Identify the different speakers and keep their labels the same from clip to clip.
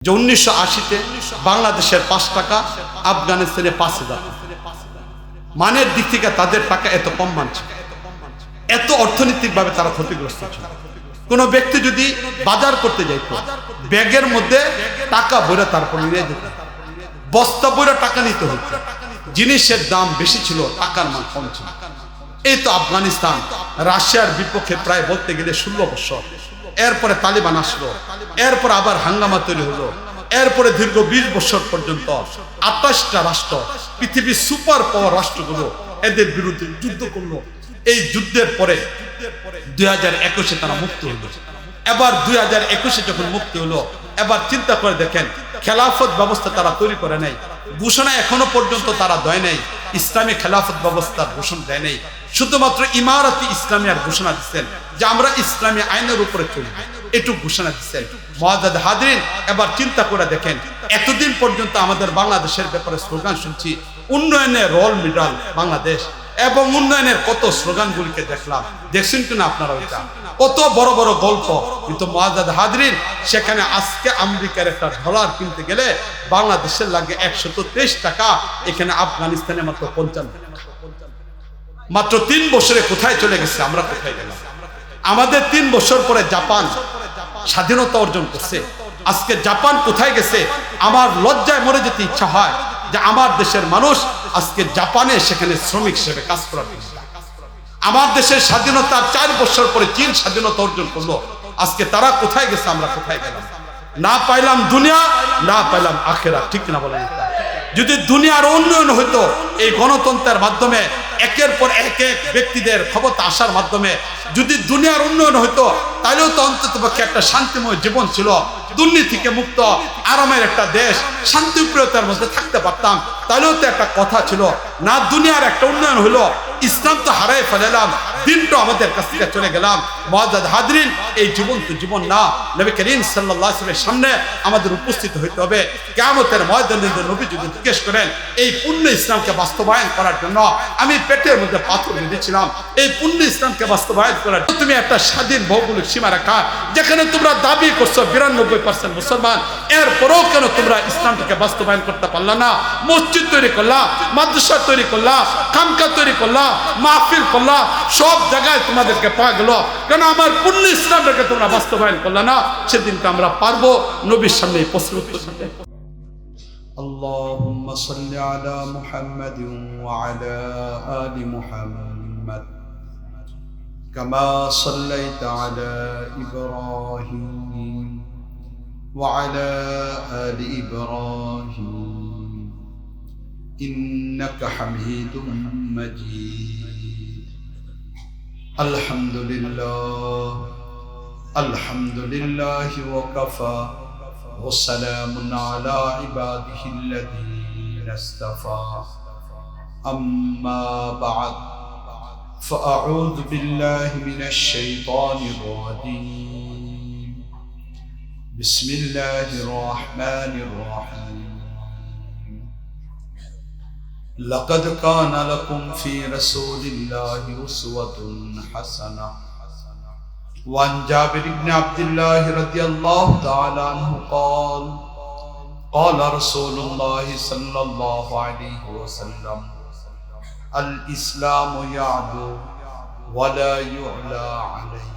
Speaker 1: যে 1980-তে বাংলাদেশের 5 টাকা, আফগানিস্তানে 5,000। মানের দিক থেকে তাদের টাকা এত কম মানছে, এত অর্থনৈতিকভাবে তারা ক্ষতিগ্রস্ত ছিল। কোনো ব্যক্তি যদি বাজার করতে যাইতো, ব্যাগের মধ্যে টাকা ভরে তারপর নিয়ে যেত, বস্তা ভরে টাকা নিতে হতো। জিনিসের দাম বেশি ছিল, টাকার মান কম ছিল। এই তো আফগানিস্তান রাশিয়ার বিপক্ষে প্রায় বলতে গেলে 16 বছর, এরপরে তালিবান আসলো, এরপর আবার হাঙ্গামা তৈরি হলো, এরপরে দীর্ঘ 20 বছর পর্যন্ত 28টা রাষ্ট্র, পৃথিবীর সুপার পাওয়ার রাষ্ট্রগুলো এদের বিরুদ্ধে যুদ্ধ করলো। এই যুদ্ধের পরে 2021-এ তারা মুক্ত হলো। এবার 2021-এ যখন মুক্তি হলো, এবার চিন্তা করে দেখেন, খেলাফত ব্যবস্থা তারা তৈরি করে নাই, ঘোষণা এখনো পর্যন্ত তারা দেয় নাই, ইসলামী খেলাফত ব্যবস্থার ঘোষণা দেয় নাই, শুধুমাত্র ইমারতি ইসলামিয়ার ঘোষণা দিচ্ছেন যে আমরা ইসলামী আইনের উপরে চলব, এটুকু ঘোষণা দিচ্ছেন। মুআজ্জাজ হাজরিন, এবার চিন্তা করে দেখেন, এতদিন পর্যন্ত আমাদের বাংলাদেশের ব্যাপারে স্লোগান শুনছি, উন্নয়নের রোল মডেল বাংলাদেশ, এবং উন্নয়নের কত স্লোগানগুলিকে দেখলাম, দেখছেন কিনা আপনারা? ওইটা কত বড় বড় গল্প। কিন্তু মুআজ্জাজ হাজরিন, সেখানে আজকে আমেরিকার একটা ডলার কিনতে গেলে বাংলাদেশের লাগে 123 টাকা, এখানে আফগানিস্তানে মাত্র 55 টাকা। মাত্র 3 বছরে কোথায় চলে গেছে, আমরা কোথায় গেলাম? আমাদের 3 বছর পরে জাপান স্বাধীনতা অর্জন করছে, আজকে জাপান কোথায় গেছে? আমার লজ্জায় মরে যেতে ইচ্ছা হয় যে আমার দেশের মানুষ আজকে জাপানে সেখানে শ্রমিক হিসেবে কাজ করার। আমার দেশের স্বাধীনতার 4 বছর পরে চীন স্বাধীনতা অর্জন করলো, আজকে তারা কোথায় গেছে, আমরা কোথায় গেলাম? না পাইলাম দুনিয়া, না পাইলাম আখিরাত, ঠিক না বলেন? যদি দুনিয়ার উন্নয়ন হইতো এই গণতন্ত্রের মাধ্যমে, একের পর এক ব্যক্তিদের ক্ষমতা আসার মাধ্যমে যদি দুনিয়ার উন্নয়ন হইতো, তাহলেও তো অন্ততপক্ষে একটা শান্তিময় জীবন ছিল, দুর্নীতি থেকে মুক্ত আরামের একটা দেশ, শান্তিপ্রিয়তার মধ্যে থাকতে পারতাম, তাহলেও তো একটা কথা ছিল। না দুনিয়ার একটা উন্নয়ন হলো, ইসলাম তো হারাই ফেলাম, দিনটা আমাদের কাছ থেকে চলে গেলাম। মুআজ্জাজ হাজরিন, এই জীবন তো জীবন না। নবী করিম সাল্লাল্লাহু আলাইহি ওয়াসাল্লামের সামনে আমাদের উপস্থিত হইতে হবে। কিয়ামতের ময়দানে নবী যদি জিজ্ঞেস করেন, এই পূর্ণ ইসলামকে বাস্তবায়ন করার জন্য আমি পেটের মধ্যে পাথর বেঁধেছিলাম, এই পূর্ণ ইসলামকে বাস্তবায়ন করার জন্য তুমি একটা স্বাধীন ভৌগোলিক সীমা রাখা, যেখানে তোমরা দাবি করছো 92% মুসলমান, এরপরেও কেন তোমরা ইসলামটাকে বাস্তবায়ন করতে পারলা না? মসজিদ তৈরি করলা, মাদ্রাসা তৈরি করলা, খানকা তৈরি করলা, মাহফিল করলা, সব জায়গায় তোমাদেরকে পাওয়া গেল, কেন আমার পূর্ণ ইসলামটাকে তোমরা বাস্তবায়ন করলা না? সেদিনকে আমরা পারবো নবীর সামনে এই প্রশ্ন উত্তর দিতে। আল্লাহুম্মা সাল্লি আলা মুহাম্মাদিন ওয়া আলা আলি মুহাম্মাদ কামা সাল্লাইতা আলা ইব্রাহিম ওয়া আলা আলি ইব্রাহিম ইন্নাকা হামিদুম মাজিদ। আলহামদুলিল্লাহ, আলহামদুলিল্লাহ ওয়া কাফা ওয়া সালামুন আলা ইবাদিহিল্লাযীনা ইসতাফা। আম্মা বা'দ, ফাআউযু বিল্লাহি মিনাশ শাইতানির রাজীম। বিসমিল্লাহির রাহমানির রাহিম। لقد كان لكم في رسول الله أسوة حسنة. وعن جابر بن عبد الله رضي الله تعالى عنه قال قال رسول الله صلى الله عليه وسلم الإسلام يعلو ولا يعلى عليه،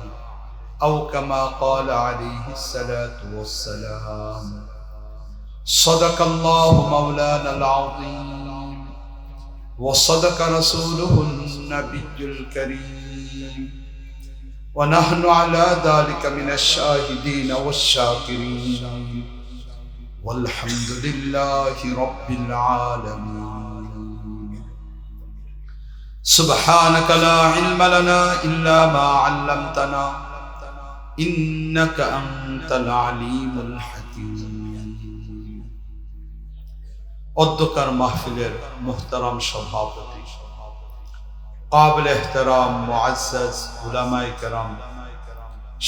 Speaker 1: أو كما قال عليه الصلاة والسلام. صدق الله مولانا العظيم، وصدق رسوله النبي الكريم، ونحن على ذلك من الشاهدين والشاكرين، والحمد لله رب العالمين. سبحانك لا علم لنا إلا ما علمتنا إنك أنت العليم الحكيم. অধ্যকার মাহফিলের মুহতারাম সভাপতি, কাবিল ইহতারাম মুআজ্জাজ উলামায়ে কেরাম,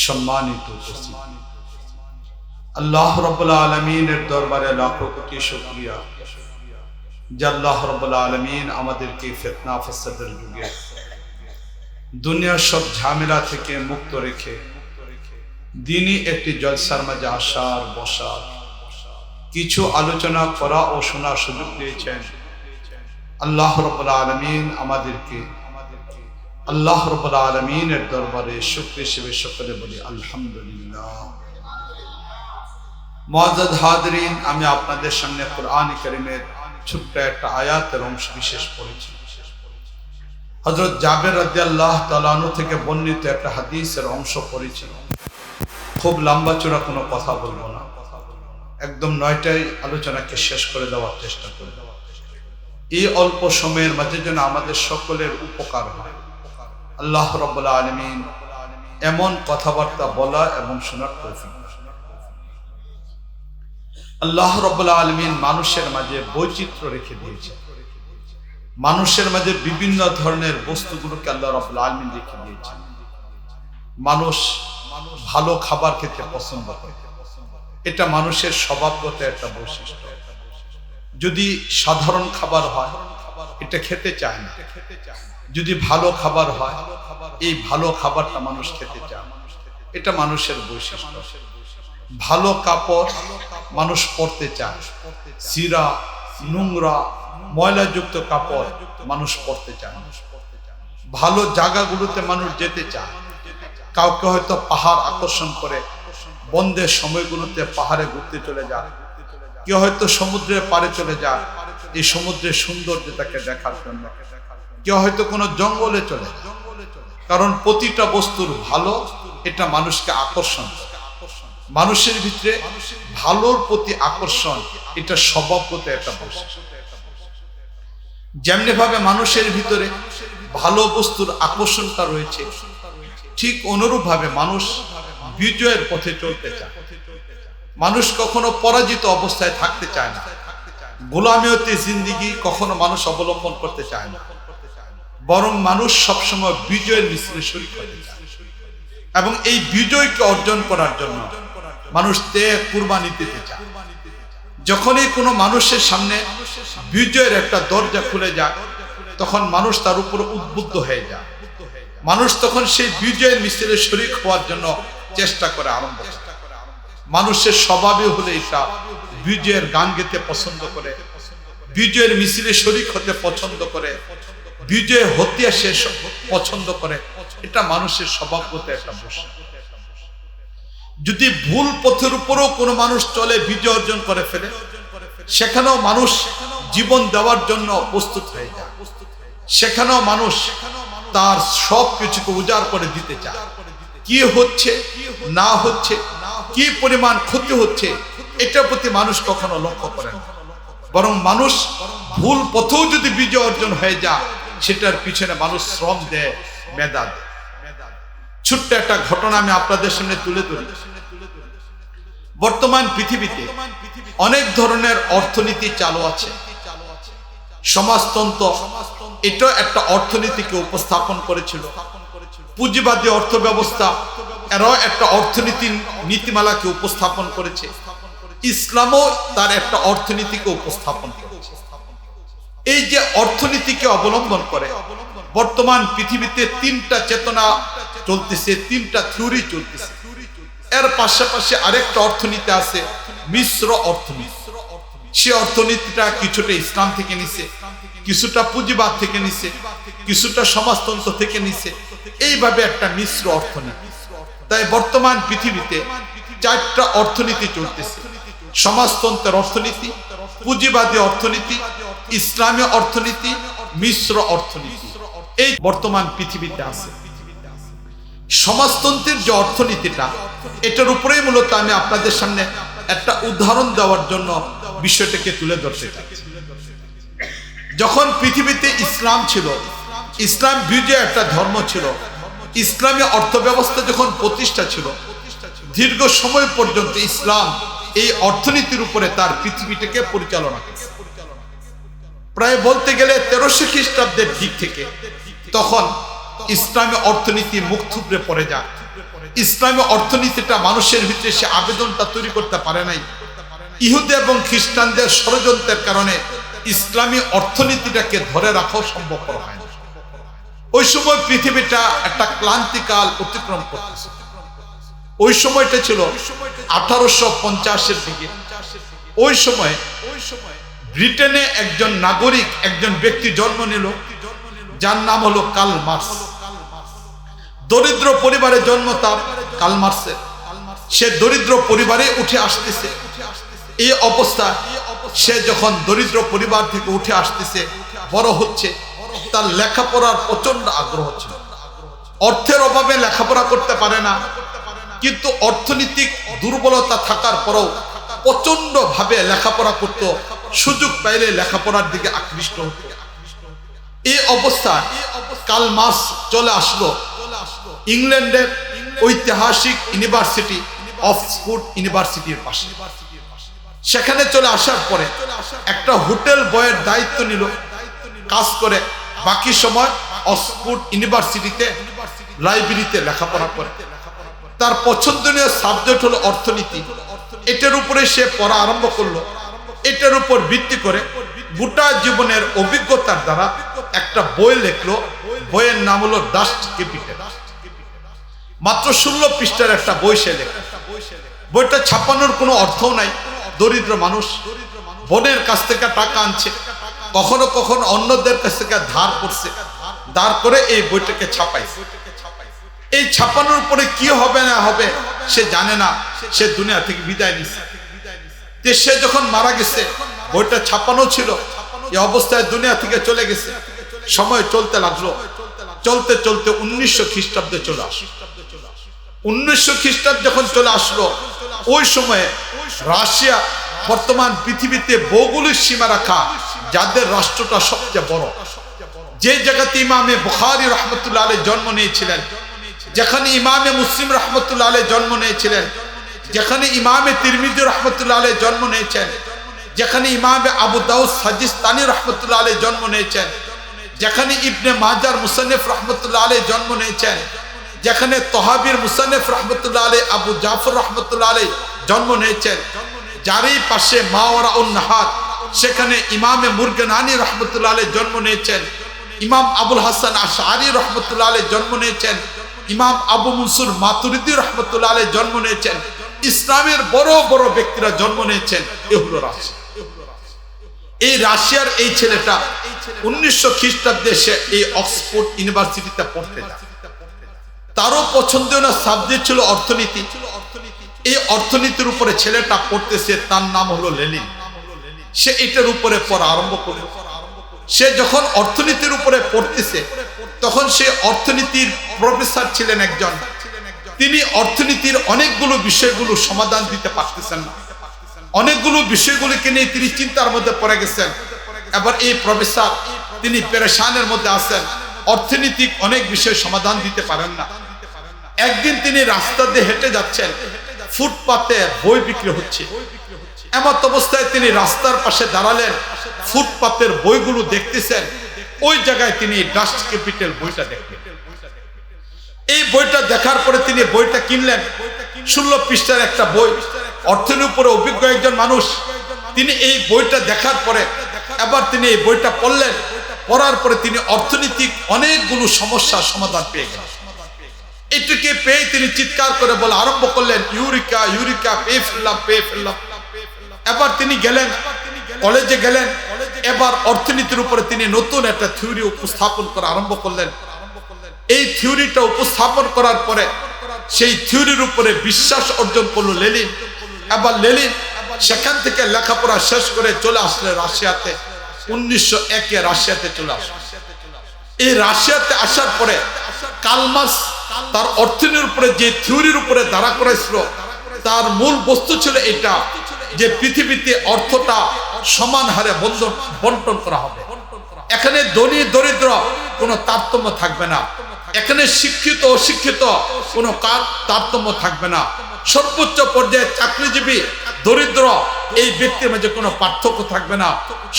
Speaker 1: সম্মানিত উপস্থিতি, আল্লাহ রাব্বুল আলামিনের দরবারে লাখো কোটি শুকরিয়া যে আল্লাহ রাব্বুল আলামিন আমাদেরকে ফিতনা ফাসাদের যুগে দুনিয়ার সব ঝামেলা থেকে মুক্ত রেখে দ্বীনি একটি জলসার মাঝে আসার, বসার, কিছু আলোচনা করা ও শোনার সুযোগ দিয়েছেন। আল্লাহ রাব্বুল আলামিন আমাদেরকে আল্লাহ রাব্বুল আলামিনের দরবারে শুকরিয়া হিসেবে সকলে বলি আলহামদুলিল্লাহ। মুআজ্জাজ হাজিরিন, আমি আপনাদের সামনে কোরআন কারীমের ছোট্ট একটা আয়াতের অংশ বিশেষ পড়েছি। হযরত জাবের রাদিয়াল্লাহু তাআলা আনহু থেকে বর্ণিত একটা হাদিসের অংশ পড়েছি। খুব লম্বা চড়া কোনো কথা বলবো না, একদম 9টায় আলোচনাকে শেষ করে দেওয়ার চেষ্টা করব। এই অল্প সময়ের মাঝে যেন আমাদের সকলের উপকার হয়। আল্লাহ রাব্বুল আলামিন এমন কথাবার্তা বলা এবং শোনার তৌফিক। আল্লাহ রাব্বুল আলামিন মানুষের মাঝে বৈচিত্র্য রেখে দিয়েছেন। মানুষের মাঝে বিভিন্ন ধরনের বস্তুগুলোকে আল্লাহ রাব্বুল আলামিন রেখে দিয়েছেন। মানুষ ভালো খাবার খেতে পছন্দ করে, এটা মানুষের স্বভাবগত একটা বৈশিষ্ট্য। যদি সাধারণ খাবার হয় এটা খেতে চায় না, যদি ভালো খাবার হয় এই ভালো খাবারটা মানুষ খেতে চায়, এটা মানুষের বৈশিষ্ট্য। ভালো কাপড় মানুষ পরতে চায়, ছিঁড়া নোংরা ময়লাযুক্ত কাপড় মানুষ পরতে চায়। ভালো জায়গাগুলোতে মানুষ যেতে চায়। কাউকে হয়তো পাহাড় আকর্ষণ করে, বন্ধের সময়গুলোতে পাহাড়ে ঘুরতে চলে যায়, কেউ হয়তো সমুদ্রের পাড়ে চলে যায় এই সমুদ্রের সৌন্দর্যটাকে দেখার জন্য, কেউ হয়তো কোনো জঙ্গলে চলে যায়। কারণ প্রতিটা বস্তুর ভালো এটা মানুষকে আকর্ষণ করে। মানুষের ভিতরে ভালোর প্রতি আকর্ষণ এটা স্বভাবগত একটা বৈশিষ্ট্য। যেমনি ভাবে মানুষের ভিতরে ভালো বস্তুর আকর্ষণটা রয়েছে, ঠিক অনুরূপ ভাবে মানুষ বিজয়ের পথে চলতে চায়। মানুষ কখনো পরাজিত অবস্থায় থাকতে চায় না। গোলামিয়তে জিন্দেগি কখনো মানুষ অবলম্বন করতে চায় না, বরং মানুষ সবসময় বিজয়ের মিছিলে শরীক হতে চায়। এবং এই বিজয়কে অর্জন করার জন্য মানুষ ত্যাগ কুরবানি দিতে চায়। যখনই কোনো মানুষের সামনে বিজয়ের একটা দরজা খুলে যায় তখন মানুষ তার উপর উদ্বুদ্ধ হয়ে যায়। মানুষ তখন সেই বিজয়ের মিছিলে শরীক হওয়ার জন্য চেষ্টা করে, আরম্ভ করে। মানুষের স্বভাবই হলে এটা বিজয়ের গান গেতে পছন্দ করে, বিজয়ের মিছিলে শরীক হতে পছন্দ করে, বিজয় হতে সে পছন্দ করে। এটা মানুষের স্বভাবগত একটা বৈশিষ্ট্য। যদি ভুল পথের উপরও কোনো মানুষ চলে বিজয় অর্জন করে ফেলে, সেখানেও মানুষ জীবন দেওয়ার জন্য প্রস্তুত হয়ে যায়। সেখানেও মানুষ তার সব কিছুকে উজাড় করে দিতে চায়। কি হচ্ছে না হচ্ছে, কি পরিমাণ ক্ষতি হচ্ছে, এটার প্রতি মানুষ কখনো লক্ষ্য করে না। বরং মানুষ ভুল পথেও যদি বিজয় অর্জন হয়ে যায় সেটার পিছনে মানুষ শ্রম দেয়, মেধা দেয়। ছোট্ট একটা ঘটনা আমি আপনাদের সামনে তুলে ধরি। বর্তমান পৃথিবীতে অনেক ধরনের অর্থনীতি চালু আছে। সমাজতন্ত্র এটা একটা অর্থনীতিকে উপস্থাপন করেছিল। পুঁজিবাদী অর্থ ব্যবস্থা এরাও একটা অর্থনীতি নীতিমালাকে উপস্থাপন করেছে। ইসলামও তার একটা অর্থনীতিকে উপস্থাপন করেছে। এই যে অর্থনীতিকে অবলম্বন করে বর্তমান পৃথিবীতে তিনটা চেতনা চলতেছে, তিনটা থিওরি চলতেছে। এর পাশাপাশি আরেকটা অর্থনীতি আছে মিশ্র অর্থনীতি। সে অর্থনীতিটা কিছুটা ইসলাম থেকে নিছে, কিছুটা পুঁজিবাদ থেকে নিছে, কিছুটা সমাজতন্ত্র থেকে নিছে। এইভাবে একটা মিশ্র অর্থনীতি। তাই বর্তমান পৃথিবীতে চারটা অর্থনীতি চলতেছে: সমাজতন্ত্রের অর্থনীতি, পুঁজিবাদী অর্থনীতি, ইসলামী অর্থনীতি, মিশ্র অর্থনীতি। এই বর্তমান পৃথিবীতে আছে। সমাজতন্ত্রের যে অর্থনীতিটা, এটার উপরেই মূলত আমি আপনাদের সামনে একটা উদাহরণ দেওয়ার জন্য বিষয়টাকে তুলে ধরতে চাচ্ছি। যখন পৃথিবীতে ইসলাম ছিল, ইসলাম বিজয় একটা ধর্ম ছিল, ইসলামী অর্থব্যবস্থা যখন প্রতিষ্ঠা ছিল, দীর্ঘ সময় পর্যন্ত ইসলাম এই অর্থনীতির উপরে তার পৃথিবীটাকে পরিচালনা করে। প্রায় বলতে গেলে 1300 খ্রিস্টাব্দের দিক থেকে তখন ইসলামী অর্থনীতি মুখ থুবড়ে পড়ে যায়। ইসলামী অর্থনীতিটা মানুষের ভিতরে সে আবেদনটা তৈরি করতে পারে নাই। ইহুদি এবং খ্রিস্টানদের ষড়যন্ত্রের কারণে ইসলামী অর্থনীতিটাকে ধরে রাখাও সম্ভবপর হয় না। ওই সময় পৃথিবীটা একটা ক্লান্তিকাল অতিক্রম করতেছে। ওই সময়টা ছিল 1850-এর দিকে। ওই সময় ব্রিটেনে একজন নাগরিক, একজন ব্যক্তি জন্ম নিল, যার নাম হলো কার্ল মার্কস। দরিদ্র পরিবারে জন্ম তার, কার্ল মার্কসের। সে দরিদ্র পরিবারে উঠে আসতেছে। এই অবস্থা, সে যখন দরিদ্র পরিবার থেকে উঠে আসতেছে, বড় হচ্ছে, তার লেখাপড়ার প্রচন্ড আগ্রহ ছিল। অর্থের অভাবে লেখাপড়া করতে পারে না, কিন্তু অর্থনৈতিক দুর্বলতা থাকার পরেও প্রচন্ড ভাবে লেখাপড়া করত, সুযোগ পাইলে লেখাপড়ার দিকে আকৃষ্ট হতো। এই অবস্থা কার্ল মার্কস চলে আসলো ইংল্যান্ডের ঐতিহাসিক ইউনিভার্সিটি অক্সফোর্ড ইউনিভার্সিটির পাশে। সেখানে চলে আসার পরে একটা হোটেল বয়ের দায়িত্ব নিল, কাজ করে বাকি সময় অক্সফোর্ড ইউনিভার্সিটিতে লাইব্রেরিতে লেখাপড়া করে। তার পছন্দনীয় সাবজেক্ট হলো অর্থনীতি। এটার উপরে সে পড়া আরম্ভ করলো। এটার উপর ভিত্তি করে গোটা জীবনের অভিজ্ঞতার দ্বারা একটা বই লিখলো। বইয়ের নাম হলো ডাস্ট ক্যাপিটাল। মাত্র 16 পৃষ্ঠার একটা বই সে লেখে। বইটা ছাপানোর কোনো অর্থও নাই। দরিদ্র মানুষ বোনের কাছ থেকে টাকা আনছে, কখনো কখনো অন্যদের কাছ থেকে ধার করছে, ধার করে এই বইটাকে ছাপাইছে। এই ছাপানোর পরে কি হবে না হবে সে জানে না। সে দুনিয়া থেকে বিদায় নিছে। সে যখন মারা গেছে, বইটা ছাপানো ছিল, এই অবস্থায় দুনিয়া থেকে চলে গেছে। সময় চলতে লাগলো, চলতে চলতে 1900 খ্রিস্টাব্দে চলে আসলো। 1900 খ্রিস্টাব্দ যখন চলে আসলো, ওই সময়ে রাশিয়া বর্তমান পৃথিবীতে ভৌগোলিক সীমা রাখা যাদের রাষ্ট্রটা সবচেয়ে বড়, যে জায়গাতে ইমামে বুখারী রহমতুল্লাহ আলাইহি জন্ম নিয়েছিলেন, যেখানে ইমামে মুসলিম রহমতুল্লাহ আলাইহি জন্ম নিয়েছিলেন, যেখানে ইমামে তিরমিজি রহমতুল্লাহ আলাইহি জন্ম নিয়েছেন, যেখানে ইমামে আবু দাউদ সাজিস্তানি রহমতুল্লাহ আলাইহি জন্ম নিয়েছেন, যেখানে ইবনে মাজার মুসান্নিফ রহমতুল্লাহ আলাইহি জন্ম নিয়েছেন, যেখানে তহাবির মুসান্নিফ রহমতুল্লাহ আলাইহি আবু জাফর রহমতুল্লাহ আলাইহি জন্ম নিয়েছেন, যারই পাশে মাওয়ারাউন নাহার, সেখানে ইমামে মুরগানানি রহমতুল্লাহ আলাইহি জন্ম নিয়েছেন, ইমাম আবুল হাসান আশআরী রহমতুল্লাহ আলাইহি জন্ম নিয়েছেন, ইমাম আবু মনসুর মাতুরিদি রহমতুল্লাহ আলাইহি জন্ম নিয়েছেন। ইসলামের বড় বড় ব্যক্তিরা জন্ম নিয়েছেন। এ হলো রাশিয়া। এই রাশিয়ার এই ছেলেটা 1900 খ্রিস্টাব্দে সে এই অক্সফোর্ড ইউনিভার্সিটিতে পড়তে যায়। তারও পছন্দনীয় সাবজেক্ট ছিল অর্থনীতি। এই অর্থনীতির উপরে ছেলেটা পড়তেছে, তার নাম হলো লেনিন। সে এটার উপরে পড়া আরম্ভ করলো। সে যখন অর্থনীতির উপরে পড়তেছে, তখন সে অর্থনীতির প্রফেসর ছিলেন একজন। তিনি অর্থনীতির অনেকগুলো বিষয়গুলো সমাধান দিতে পারতেছেন না। অনেকগুলো বিষয়গুলোকে নিয়ে তিনি চিন্তার মধ্যে পড়ে গেছেন। এবার এই প্রফেসর তিনি পেরেশানের মধ্যে আছেন, অর্থনৈতিক অনেক বিষয় সমাধান দিতে পারেন না। একদিন তিনি রাস্তা দিয়ে হেঁটে যাচ্ছেন, ফুটপাতে বই বিক্রি হচ্ছে। এমত অবস্থায় তিনি রাস্তার পাশে দাঁড়ালেন, ফুটপাতের বইগুলো দেখতেছেন। ওই জায়গায় তিনি ডাস্ট ক্যাপিটাল বইটা দেখলেন। এই বইটা দেখার পরে তিনি বইটা কিনলেন। 16 পৃষ্ঠার একটা বই, অর্থনীতির উপরে অভিজ্ঞ একজন মানুষ। তিনি এই বইটা দেখার পরে এবার তিনি এই বইটা পড়লেন। পড়ার পরে তিনি অর্থনৈতিক অনেকগুলো সমস্যার সমাধান পেয়ে গেলেন। এটাকে পেয়ে তিনি চিৎকার করে বলা আরম্ভ করলেন, ইউরিকা ইউরিকা, পেয়ে ফেললাম পেয়ে ফেললাম। এবার তিনি গেলেন, কলেজে গেলেন। এবার অর্থনীতির উপরে তিনি নতুন একটা থিওরি উপস্থাপন করা আরম্ভ করলেন। এই থিওরিটা উপস্থাপন করার পরে সেই থিওরির উপরে বিশ্বাস অর্জন করলো লেনিন। এবার লেনিন সেখান থেকে লেখাপড়া শেষ করে চলে আসলে রাশিয়াতে। 1901-এ রাশিয়াতে চলে আসলো। এই রাশিয়াতে আসার পরে কার্ল মার্কস তার অর্থনীতির উপরে যে থিওরির উপরে দাঁড়া করেছিল, তার মূল বস্তু ছিল এটা যে পৃথিবীতে অর্থটা সমান হারে বন্টন করা হবে। এখানে ধনী দরিদ্র কোনো তারতম্য থাকবে না। এখানে শিক্ষিত অশিক্ষিত কোনো তারতম্য থাকবে না। সর্বোচ্চ পর্যায়ে চাকরিজীবী দরিদ্র এই ব্যক্তির মাঝে কোনো পার্থক্য থাকবে না।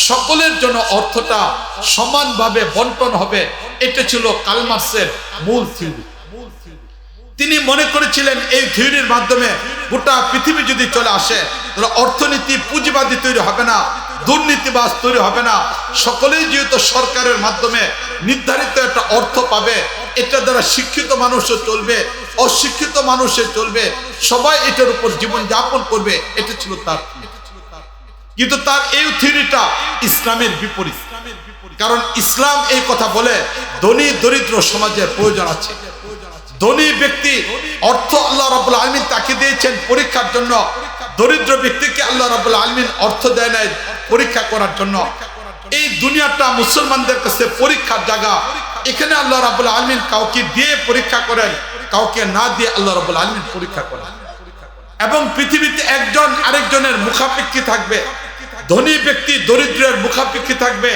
Speaker 1: সকলের জন্য অর্থটা সমানভাবে বন্টন হবে। এটা ছিল কার্ল মার্কসের মূল থিওরি। তিনি মনে করেছিলেন এই থিওরির মাধ্যমে গোটা পৃথিবী যদি চলে আসে, তাহলে অর্থনীতি পুঁজিবাদী তৈরি হবে না, দুর্নীতিবাজ তৈরি হবে না। সকলেই যেহেতু সরকারের মাধ্যমে নির্ধারিত একটা অর্থ পাবে, এটা দ্বারা শিক্ষিত মানুষও চলবে, অশিক্ষিত মানুষও চলবে, সবাই এটার উপর জীবন যাপন করবে। এটা ছিল তার। কিন্তু তার এই থিওরিটা ইসলামের বিপরীত। কারণ ইসলাম এই কথা বলে ধনী দরিদ্র সমাজের প্রয়োজন আছে। ধনী ব্যক্তি অর্থ আল্লাহ রাব্বুল আলামিন তাকে দিয়েছেন পরীক্ষার জন্য, দরিদ্র ব্যক্তিকে আল্লাহ রাব্বুল আলামিন অর্থ দেয় নাই পরীক্ষা করার জন্য। এই দুনিয়াটা মুসলমানদের কাছে পরীক্ষার জায়গা। এখানে আল্লাহ রাব্বুল আলামিন কাউকে দিয়ে পরীক্ষা করেন, কাউকে না দিয়ে আল্লাহ রাব্বুল আলামিন পরীক্ষা করেন। এবং পৃথিবীতে একজন আরেকজনের মুখাপেক্ষী থাকবে। ধনী ব্যক্তি দরিদ্রের মুখাপেক্ষী থাকবে,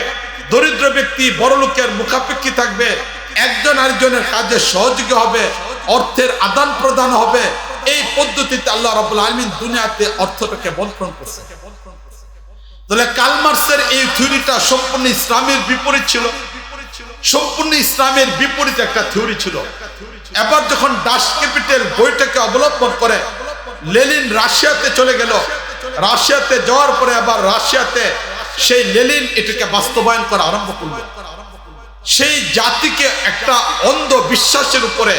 Speaker 1: দরিদ্র ব্যক্তি বড় লোকের মুখাপেক্ষী থাকবে। একজন আরেকজনের কাজে সহযোগী হবে, অর্থের আদান প্রদান হবে। এই পদ্ধতিতে আল্লাহ রাব্বুল আলামিন দুনিয়াতে অর্থটাকে বন্টন করছে। তাহলে কার্ল মার্কসের এই থিওরিটা সম্পূর্ণ ইসলামের বিপরীত ছিল, সম্পূর্ণ ইসলামের বিপরীত একটা থিওরি ছিল। এবার যখন ডাস ক্যাপিটাল বইটাকে অবলম্বন করে লেনিন রাশিয়াতে চলে গেল, রাশিয়াতে যাওয়ার পরে আবার রাশিয়াতে সেই লেনিন এটাকে বাস্তবায়ন করা আরম্ভ করলো। সেই জাতিকে একটা অন্ধ বিশ্বাসের উপরে,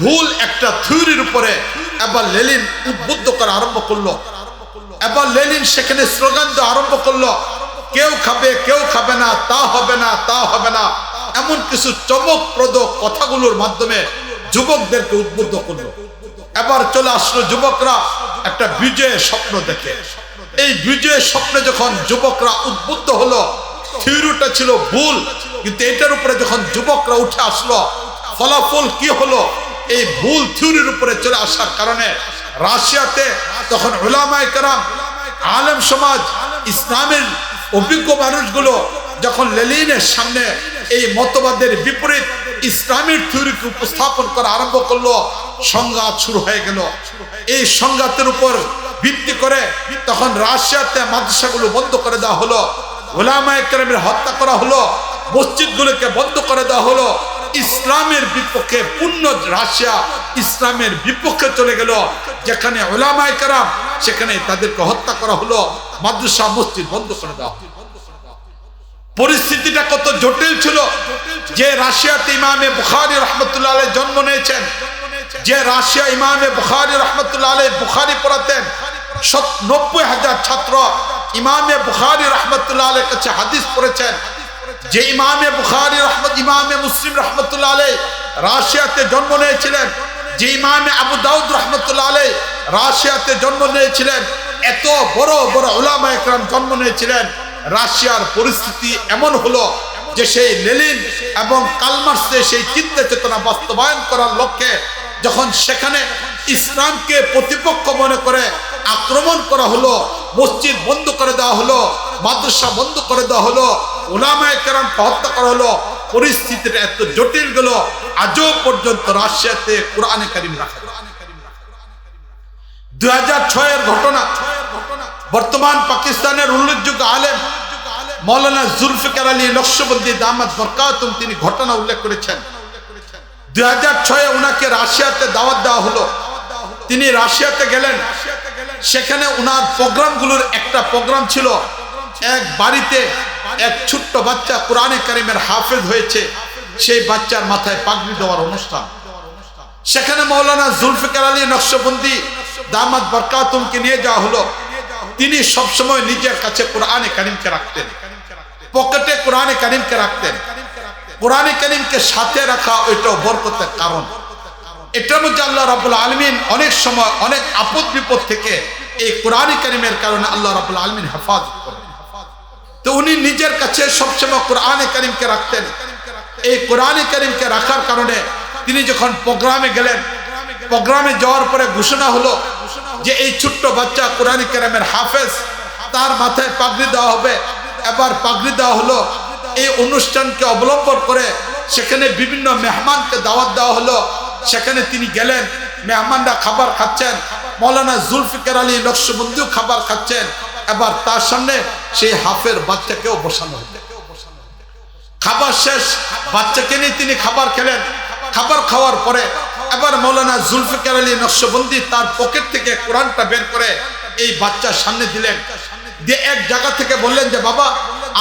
Speaker 1: ভুল একটা থিওরির উপরে এবার লেনিন উদ্বুদ্ধ করা আরম্ভ করলো। এবার লেনিন সেখানে স্লোগান দেওয়া আরম্ভ করলো, কেউ খাবে কেউ খাবে না, তা হবে না তা হবে না, এমন কিছু চমকপ্রদ কথাগুলোর মাধ্যমে যুবকদেরকে উদ্বুদ্ধ করলো। এবার চলে আসলো যুবকরা একটা বিজয়ের স্বপ্ন দেখে। এই বিজয়ের স্বপ্নে যখন যুবকরা উদ্বুদ্ধ হলো, থিওরিটা ছিল ভুল, কিন্তু এটার উপরে যখন যুবকরা উঠে আসলো, ফলাফল কি হলো? এই ভুল থিওরির উপরে চলে আসার কারণে রাশিয়াতে তখন উলামায়ে কেরাম, আলেম সমাজ, ইসলামের অভিজ্ঞ মানুষগুলো যখন লেনিনের সামনে এই মতবাদের বিপরীত ইসলামের থিওরিকে উপস্থাপন করা আরম্ভ করলো, সংঘাত শুরু হয়ে গেল। এই সংঘাতের উপর ভিত্তি করে তখন রাশিয়াতে মাদ্রাসাগুলো বন্ধ করে দেওয়া হলো, উলামায়ে কেরামের হত্যা করা হলো, মসজিদগুলোকে বন্ধ করে দেওয়া হলো। ইসলামের বিপক্ষে পূর্ণ রাশিয়া ইসলামের বিপক্ষে চলে গেল। যেখানে উলামায়ে কেরাম সেখানে তাদেরকে হত্যা করা হলো, মাদ্রাসা মসজিদ বন্ধ করে দেওয়া হলো। পরিস্থিতিটা কত জটিল ছিল। যে রাশিয়াতে ইমামে বুখারী রাহমাতুল্লাহ আলাইহি জন্ম নিয়েছেন, যে রাশিয়া ইমামে বুখারী রাহমাতুল্লাহ আলাইহি বুখারী পড়াতেন, 90,000 ছাত্র ইমামে বুখারী রাহমাতুল্লাহ আলাইহির কাছে হাদিস পড়েছেন। যে ইমামে বুখারী ইমামে মুসলিম রাহমাতুল্লাহ আলাইহি রাশিয়াতে জন্ম নিয়েছিলেন, যে ইমামে আবু দাউদ রাহমাতুল্লাহ আলাইহি রাশিয়াতে জন্ম নিয়েছিলেন, এত বড় বড় উলামায়ে কেরাম জন্ম নিয়েছিলেন। রাশিয়ার পরিস্থিতি এমন হলো যে সেই লেনিন এবং কার্ল মার্কসের সেই চিন্তা চেতনা বাস্তবায়ন করার লক্ষ্যে যখন সেখানে ইসলামকে প্রতিপক্ষ মনে করে আক্রমণ করা হলো, মসজিদ বন্ধ করে দেওয়া হলো, মাদ্রাসা বন্ধ করে দেওয়া হলো, উলামায়ে কেরামকে হত্যা করা হলো, পরিস্থিতিটা এত জটিল গেল আজও পর্যন্ত রাশিয়াতে কোরআনে কারীম রাখা। 2006 এর ঘটনা। বর্তমান পাকিস্তানের উল্লেখযোগ্য আলেম মাওলানা জুলফিকার আলী নকশবন্দি দামাত বরকাতুম তিনি ঘটনা উল্লেখ করেছেন। 2006 ওনাকে রাশিয়াতে দাওয়াত দেওয়া হলো, তিনি রাশিয়াতে গেলেন। সেখানে ওনার প্রোগ্রামগুলোর একটা প্রোগ্রাম ছিল, এক বাড়িতে এক ছোট্ট বাচ্চা কোরআনে কারীমের হাফেজ হয়েছে, সেই বাচ্চার মাথায় পাগড়ি দেওয়ার অনুষ্ঠান। সেখানে মাওলানা জুলফিকার আলী নকশবন্দি দামাত বরকাতুমকে নিয়ে যাওয়া হলো। তিনি সবসময় নিজের কাছে কোরআনে কারীমকে রাখতেন, পকেটে কোরআনে কারীমকে রাখতেন। কোরআনে কারীমকে সাথে রাখা ওইটাও বরকতের কারণ। এটার মধ্যে আল্লাহ রাব্বুল আলামিন অনেক সময় অনেক আপদ বিপদ থেকে এই কোরআনে কারীমের কারণে আল্লাহ রাব্বুল আলামিন হেফাজত করেন। তো উনি নিজের কাছে সবসময় কোরআনে কারীমকে রাখতেন। এই কোরআনে কারীমকে রাখার কারণে তিনি যখন প্রোগ্রামে গেলেন, প্রোগ্রামে যাওয়ার পরে ঘোষণা হলো যে এই ছোট্ট বাচ্চা কোরআনে কারীমের হাফেজ, তার মাথায় পাগড়ি দেওয়া হবে। এবার পাগড়ি দেওয়া হলো। এই অনুষ্ঠানকে অবলম্বন করে সেখানে বিভিন্ন মেহমানকে দাওয়াত দেওয়া হলো। সেখানে তিনি গেলেন, মেহমানরা খাবার খাচ্ছেন, মাওলানা জুলফিকার আলী নকশবন্দিও খাবার খাচ্ছেন। এবার তার সামনে সেই হাফের বাচ্চাকেও বসানো হলো। খাবার শেষ, বাচ্চাকে নিয়ে তিনি খাবার খেলেন। খাবার খাওয়ার পরে এবার মাওলানা জুলফিকার আলী নকশবন্দি তার পকেট থেকে কোরআনটা বের করে এই বাচ্চার সামনে দিলেন। দিয়ে এক জায়গা থেকে বললেন যে বাবা,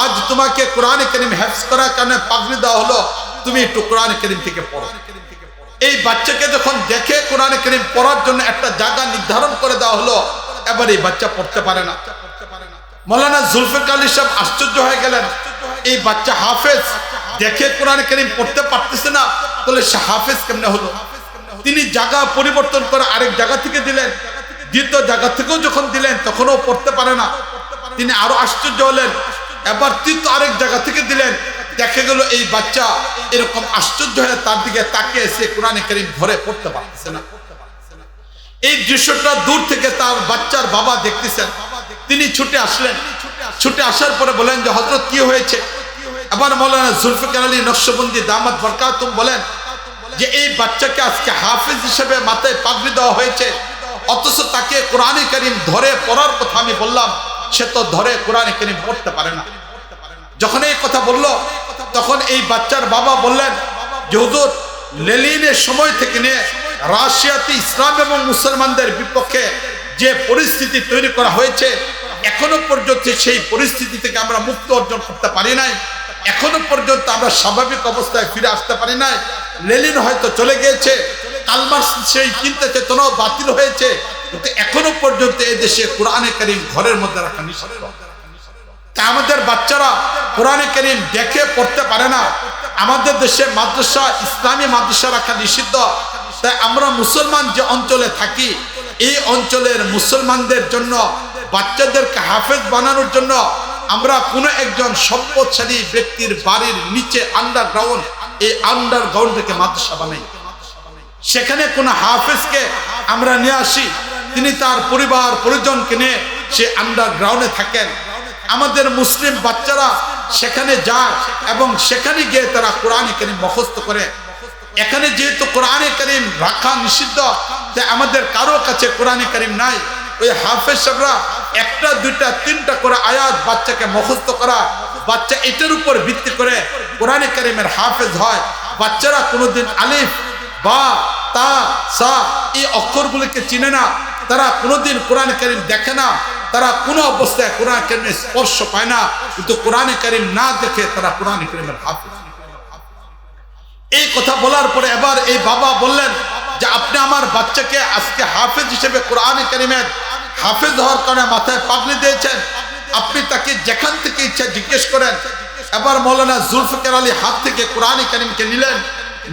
Speaker 1: আজ তোমাকে কোরআনে কারীম হেফজ করার কারণে পাগড়ি দেওয়া হলো, তুমি একটু কোরআনে কারীম থেকে পড়ো। এই বাচ্চাকে যখন দেখে কোরআনে কারীম পড়ার জন্য একটা জায়গা নির্ধারণ করে দেওয়া হলো, এবার এই বাচ্চা পড়তে পারে না। মৌলানা জুলফিকার আলী সাহেব আশ্চর্য হয়ে গেলেন, এই বাচ্চা হাফেজ, দেখে কোরআন কারীম পড়তে পারতেছে না, তাহলে সে হাফেজ কেমনে হলো? তিনি জায়গা পরিবর্তন করে আরেক জায়গা থেকে দিলেন, দ্বিতীয় জায়গা থেকেও যখন দিলেন তখনও পড়তে পারে না। তিনি আরো আশ্চর্য হলেন, এবার তৃতীয় আরেক জায়গা থেকে দিলেন, দেখা গেল এই বাচ্চা এরকম আশ্চর্য হয়ে তার দিকে তাকিয়ে এসে কোরআন কারীম ধরে পড়তে পারতেছে না। এই দৃশ্যটা দূর থেকে তার বাচ্চার বাবা দেখতেছেন, তিনি ছুটে আসলেন। ছুটে আসার পরে বলেন যে হযরত কি হয়েছে? আবার মৌলানা জুলফিকার আলী নকশবন্দি দামাত বরকাতুম বলেন যে এই বাচ্চাকে আজকে হাফেজ হিসেবে মাথায় পাগড়ি দেওয়া হয়েছে, অথচ তাকে কোরআন কারীম ধরে পড়ার কথা আমি বললাম, সে তো ধরে কোরআন কারীম পড়তে পারে না। যখন এই কথা বলল তখন এই বাচ্চার বাবা বললেন যে হুজুর, লেনিনের সময় থেকে নিয়ে রাশিয়াতে ইসলাম এবং মুসলমানদের বিপক্ষে যে পরিস্থিতি তৈরি করা হয়েছে, এখনো পর্যন্ত সেই পরিস্থিতি থেকে আমরা মুক্ত অর্জন করতে পারি নাই। এখনো পর্যন্ত আমরা স্বাভাবিক অবস্থায় ফিরে আসতে পারি নাই। লেনিন হয়তো চলে গিয়েছে, কার্ল মার্কস সেই চিন্তা চেতনাও বাতিল হয়েছে, কিন্তু এখনো পর্যন্ত এই দেশে কোরআন কারীম ঘরের মধ্যে রাখা নিষিদ্ধ। তা আমাদের বাচ্চারা কোরআন কারীম দেখে পড়তে পারে না। আমাদের দেশে মাদ্রাসা, ইসলামী মাদ্রাসা রাখা নিষিদ্ধ। তাই আমরা মুসলমান যে অঞ্চলে থাকি, এই অঞ্চলের মুসলমানদের জন্য বাচ্চাদেরকে হাফেজ বানানোর জন্য আমরা কোনো একজন সম্পদশালী ব্যক্তির বাড়ির নিচে আন্ডারগ্রাউন্ড, এই আন্ডারগ্রাউন্ড থেকে মাদ্রাসা বানাই। সেখানে কোনো হাফেজকে আমরা নিয়ে আসি, তিনি তার পরিবার পরিজনকে নিয়ে সে আন্ডারগ্রাউন্ডে থাকেন। আমাদের মুসলিম বাচ্চারা সেখানে যায় এবং সেখানে গিয়ে তারা কোরআন কারীম মুখস্থ করে। এখানে যেহেতু কোরআন কারীম রাখা নিষিদ্ধ, তাই আমাদের কারো কাছে কোরআন কারীম নাই। ওই হাফেজ সাহেবরা একটা দুইটা তিনটা করে আয়াত বাচ্চাকে মুখস্থ করা, বাচ্চা এটার উপর ভিত্তি করে কোরআন কারীমের হাফেজ হয়। বাচ্চারা কোনোদিন আলিফ, বা, তা, সা এই অক্ষরগুলিকে চিনে না, তারা কোনোদিন কোরআন কারীম দেখে না, তারা কোনো অবস্থায় কোরআন কারীমের স্পর্শ পায় না, কিন্তু কোরআন কারীম না দেখে তারা কোরআন কারীমের হাফেজ। এই কথা বলার পরে এবার এই বাবা বললেন যে আপনি আমার বাচ্চাকে আজকে হাফেজ হিসেবে কোরআন কারীমের হাফেজ হওয়ার কারণে মাথায় পাগড়ি দিয়েছেন, আপনি তাকে যেখান থেকে ইচ্ছা জিজ্ঞেস করেন। এবার মৌলানা জুলফিকার আলী হাত থেকে কোরআন কারীমকে নিলেন,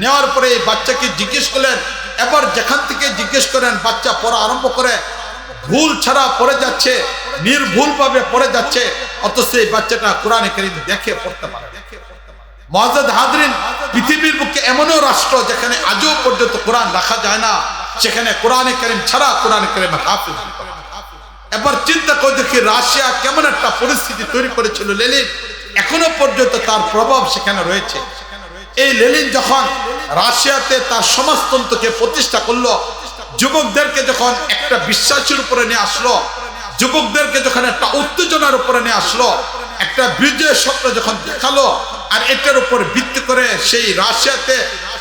Speaker 1: নেওয়ার পরে এই বাচ্চাকে জিজ্ঞেস করলেন। এবার যেখান থেকে জিজ্ঞেস করেন বাচ্চা পড়া আরম্ভ করে, ভুল ছাড়া পড়ে যাচ্ছে, নির্ভুলভাবে পড়ে যাচ্ছে, অথচ এই বাচ্চাটা কোরআন কারীম দেখে পড়তে পারে। মুআজ্জাজ হাজরিন, পৃথিবীর বুকে এমনও রাষ্ট্র যেখানে আজও পর্যন্ত কোরআন রাখা যায় না, সেখানে কোরআন কারীম ছাড়া কোরআন কারীমের হাফেজ। এবার চিন্তা করে দেখি রাশিয়া কেমন একটা পরিস্থিতি তৈরি করেছিল লেনিন, এখনো পর্যন্ত তার প্রভাব সেখানে রয়েছে। এই লেনিন যখন রাশিয়াতে তার সমাজতন্ত্রকে প্রতিষ্ঠা করলো, যুবকদেরকে যখন একটা বিশ্বাসের উপরে নিয়ে আসলো, যুবকদেরকে যখন একটা উত্তেজনার উপরে নিয়ে আসলো, একটা বিজয়ের স্বপ্ন যখন দেখালো, আর এটার উপর ভিত্তি করে সেই রাশিয়াতে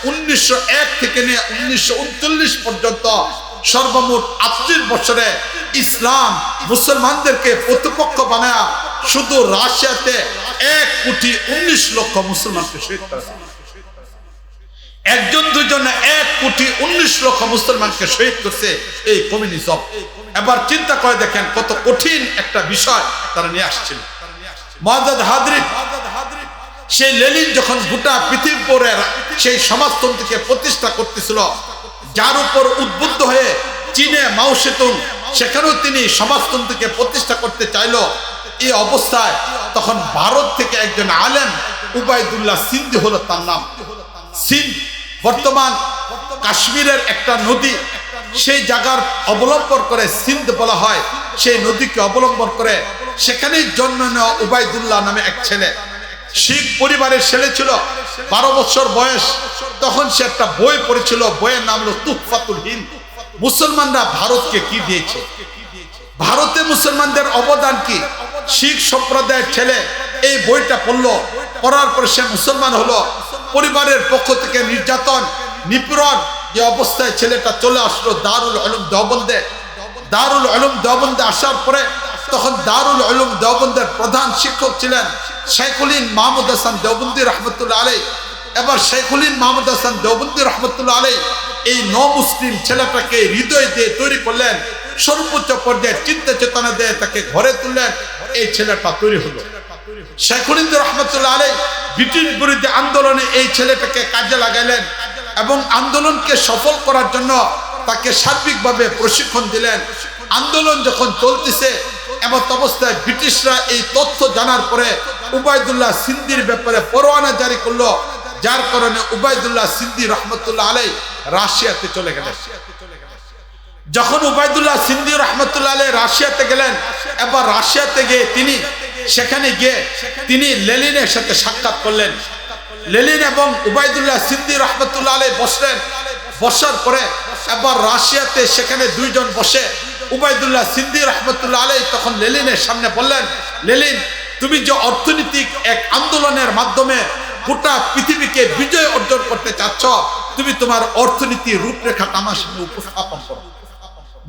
Speaker 1: 1901 থেকে নিয়ে 1939 পর্যন্ত সর্বমোট 38 বছরে ইসলাম মুসলমানদেরকে প্রতিপক্ষ বানায় শুধু রাশিয়াতে 1,19,00,000 মুসলমানকে শহীদ করেছে। একজন দুজন 1,19,00,000 মুসলমানকে শহীদ করছে এই কমিউনিজম। এবার চিন্তা করে দেখেন কত কঠিন একটা বিষয় তারা নিয়ে আসছিল। মুআজ্জাজ হাজরিন, সেই লেনিন যখন গোটা পৃথিবীর সেই সমাজতন্ত্রকে প্রতিষ্ঠা করতেছিল, যার উপর উদ্বুদ্ধ হয়ে চীনে মাও সেতুং সেখানেও তিনি সমাজতন্ত্রকে প্রতিষ্ঠা করতে চাইল। এই অবস্থায় তখন ভারত থেকে একজন আলেম উবাইদুল্লাহ সিন্ধি হলো তার নাম। সিন্ধ বর্তমান কাশ্মীরের একটা নদী, সেই জায়গার অবলম্বন করে সিন্ধ বলা হয়। সেই নদীকে অবলম্বন করে সেখানেই জন্ম নেওয়া উবাইদুল্লাহ নামে এক ছেলে, শিখ পরিবারের ছেলে ছিল, 12 বছর বয়স। তখন সে একটা বই পড়েছিল, বইয়ের নাম হলো তুহফাতুল হিন্দ। মুসলমানরা ভারতকে কি দিয়েছে, ভারতে মুসলমানদের অবদান কি। শিখ সম্প্রদায়ের ছেলে এই বইটা পড়লো, পড়ার পর সে মুসলমান হলো। পরিবারের পক্ষ থেকে নির্যাতন, নিপীড়ন, যে অবস্থায় ছেলেটা চলে আসলো দারুল উলুম দেওবন্দে। দারুল উলুম দেওবন্দে আসার পরে তখন দারুল উলুম দেওবন্দের প্রধান শিক্ষক ছিলেন শাইখুল-ইন মাহমুদ হাসান দেওবন্দি রহমতুল্লাহ আলাইহি। এবার শাইখুল-ইন মাহমুদ হাসান দেওবন্দি রহমতুল্লাহ আলাইহি এই মুসলিম ছেলেটাকে হৃদয় দিয়ে তৈরি করলেন, সর্বোচ্চ পর্যায়ে চিন্তা চেতনা দিয়ে তাকে ঘরে তুললেন। এই ছেলেটা তৈরি হলো। শেখুদ্দিন রহমতুল্লাহ আলাইহি ব্রিটিশ বিরোধী আন্দোলনে এই ছেলেটাকে কাজে লাগাইলেন এবং আন্দোলনকে সফল করার জন্য তাকে সার্বিকভাবে প্রশিক্ষণ দিলেন। আন্দোলন যখন চলতেছে এমন অবস্থায় ব্রিটিশরা এই তথ্য জানার পরে উবাইদুল্লাহ সিন্দির ব্যাপারে পরোয়ানা জারি করলো, যার কারণে উবাইদুল্লাহ সিন্দি রহমতুল্লাহ আলাইহি রাশিয়াতে চলে গেলেন। যখন উবাইদুল্লাহ সিন্দি রহমতুল্লাহ আলাইহি রাশিয়াতে গেলেন, এবার রাশিয়াতে গিয়ে সেখানে গিয়ে তিনি লেনিনের সাথে সাক্ষাৎ করলেন। লেনিন এবং উবাইদুল্লাহ সিন্দি রহমতুল্লাহ আলাইহি বসলেন। বসার পরে এবার রাশিয়াতে সেখানে দুইজন বসে উবাইদুল্লাহ সিন্দি রহমতুল্লাহ আলাইহি তখন লেনিনের সামনে বললেন, লেনিন, তুমি যে অর্থনৈতিক এক আন্দোলনের মাধ্যমে গোটা পৃথিবীকে বিজয় অর্জন করতে চাচ্ছ, তুমি তোমার অর্থনীতির রূপরেখাটা আমার সামনে উপস্থাপন করো।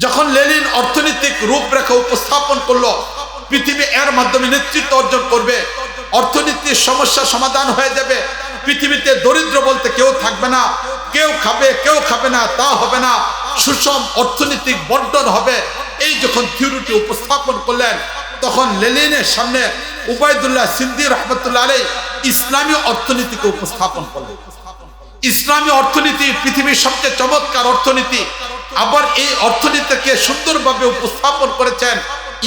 Speaker 1: যখন লেনিন অর্থনৈতিক রূপরেখা উপস্থাপন করলো, পৃথিবী এর মাধ্যমে নেতৃত্ব অর্জন করবে, অর্থনীতির সমস্যা সমাধান হয়ে যাবে, পৃথিবীতে দরিদ্র বলতে কেউ থাকবে না, কেউ খাবে না তা হবে না, সুষম অর্থনৈতিক বন্টন হবে। এই যখন থিওরিটি উপস্থাপন করলেন, তখন লেনিনের সামনে উবাইদুল্লাহ সিন্দি রহমতুল্লাহ আলাইহি ইসলামী অর্থনীতিকে উপস্থাপন করলেন। ইসলামী অর্থনীতি পৃথিবীর সবচেয়ে চমৎকার অর্থনীতি। আবার এই অর্থনীতিকে সুন্দরভাবে উপস্থাপন করেছেন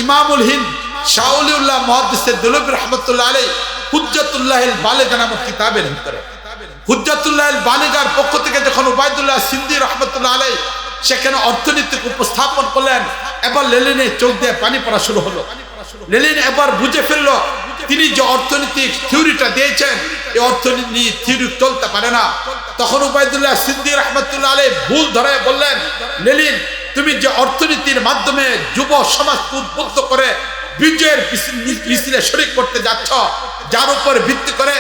Speaker 1: ইমামুল হিন্দ শাহ ওলিউল্লাহ মুহাদ্দিস দেলভী রহমতুল্লাহ আলাইহি হুজ্জাতুল্লাহিল বালিগা নামক কিতাবের ভিতরে। হুজ্জাতুল্লাহিল বালিগার পক্ষ থেকে যখন উবাইদুল্লাহ সিন্দি রহমতুল্লাহ আলাইহি সেখানে অর্থনীতিকে উপস্থাপন করলেন, এবার লেনিনের চোখ দিয়ে পানি পড়া শুরু হলো। লেনিন এবার বুঝে ফেললো তিনি যে অর্থনৈতিক থিওরিটা দিয়েছেন, এই অর্থনীতি থিওরি চলতে পারে না। তখন উবাইদুল্লাহ সিন্দি রহমতুল্লাহ আলাইহি ভুল ধরে বললেন, লেনিন, তুমি যে অর্থনীতির মাধ্যমে যুব সমাজকে উদ্বুদ্ধ করে বিজয়ের মিছিলে শরীক করতে যাচ্ছ, যার উপর ভিত্তি করে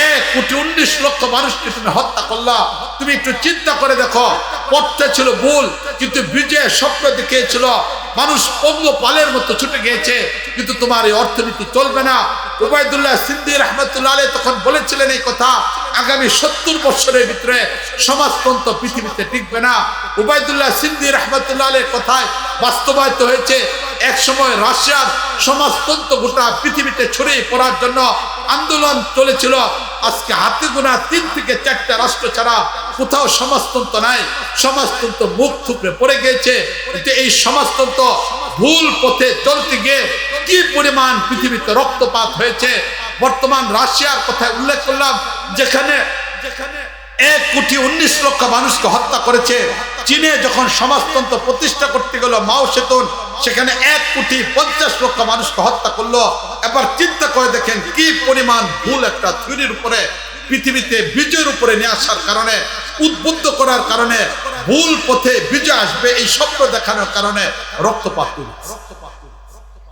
Speaker 1: 1,19,00,000 মানুষকে তুমি হত্যা করলা, তুমি একটু চিন্তা করে দেখো, পথটা ছিল ভুল, কিন্তু বিজয়ের স্বপ্ন দেখিয়েছিল, মানুষ পঙ্গপালের মতো ছুটে গিয়েছে, কিন্তু তোমার এই অর্থনীতি চলবে না। উবাইদুল্লাহ সিন্দি রহমতুল্লাহ আলাইহি তখন বলেছিলেন এই কথা, আগামী 70 বছরের ভিতরে সমাজতন্ত্র পৃথিবীতে টিকবে না। উবাইদুল্লাহ সিন্দি রহমতুল্লাহ আলাইহির কথায় বাস্তবায়িত হয়েছে। এক সময় রাশিয়ার সমাজতন্ত্র গোটা পৃথিবীতে ছড়িয়ে পড়ার জন্য আন্দোলন চলেছিল। আজকে হাতে গোনা 3 থেকে 4টা রাষ্ট্র ছাড়া কোথাও সমাজতন্ত্র নাই। সমাজতন্ত্র মুখ থুবড়ে পড়ে গিয়েছে। কিন্তু এই সমাজতন্ত্র ভুল পথে চলতে গিয়ে কি পরিমাণ পৃথিবীতে রক্তপাত হয়েছে। বর্তমান রাশিয়ার কথা উল্লেখ করলাম, যেখানে 1,19,00,000 মানুষকে হত্যা করেছে। চীনে যখন সমাজতন্ত্র প্রতিষ্ঠা করতে গেল মাও সেতুন, সেখানে 1,50,00,000 মানুষকে হত্যা করলো। এবার চিন্তা করে দেখেন কি পরিমাণ ভুল একটা থিওরির উপরে পৃথিবীতে বিজয়ের উপরে নিয়ে আসার কারণে, উদ্বুদ্ধ করার কারণে, ভুল পথে বিজয় আসবে এই স্বপ্ন দেখানোর কারণে রক্তপাত হয়েছে।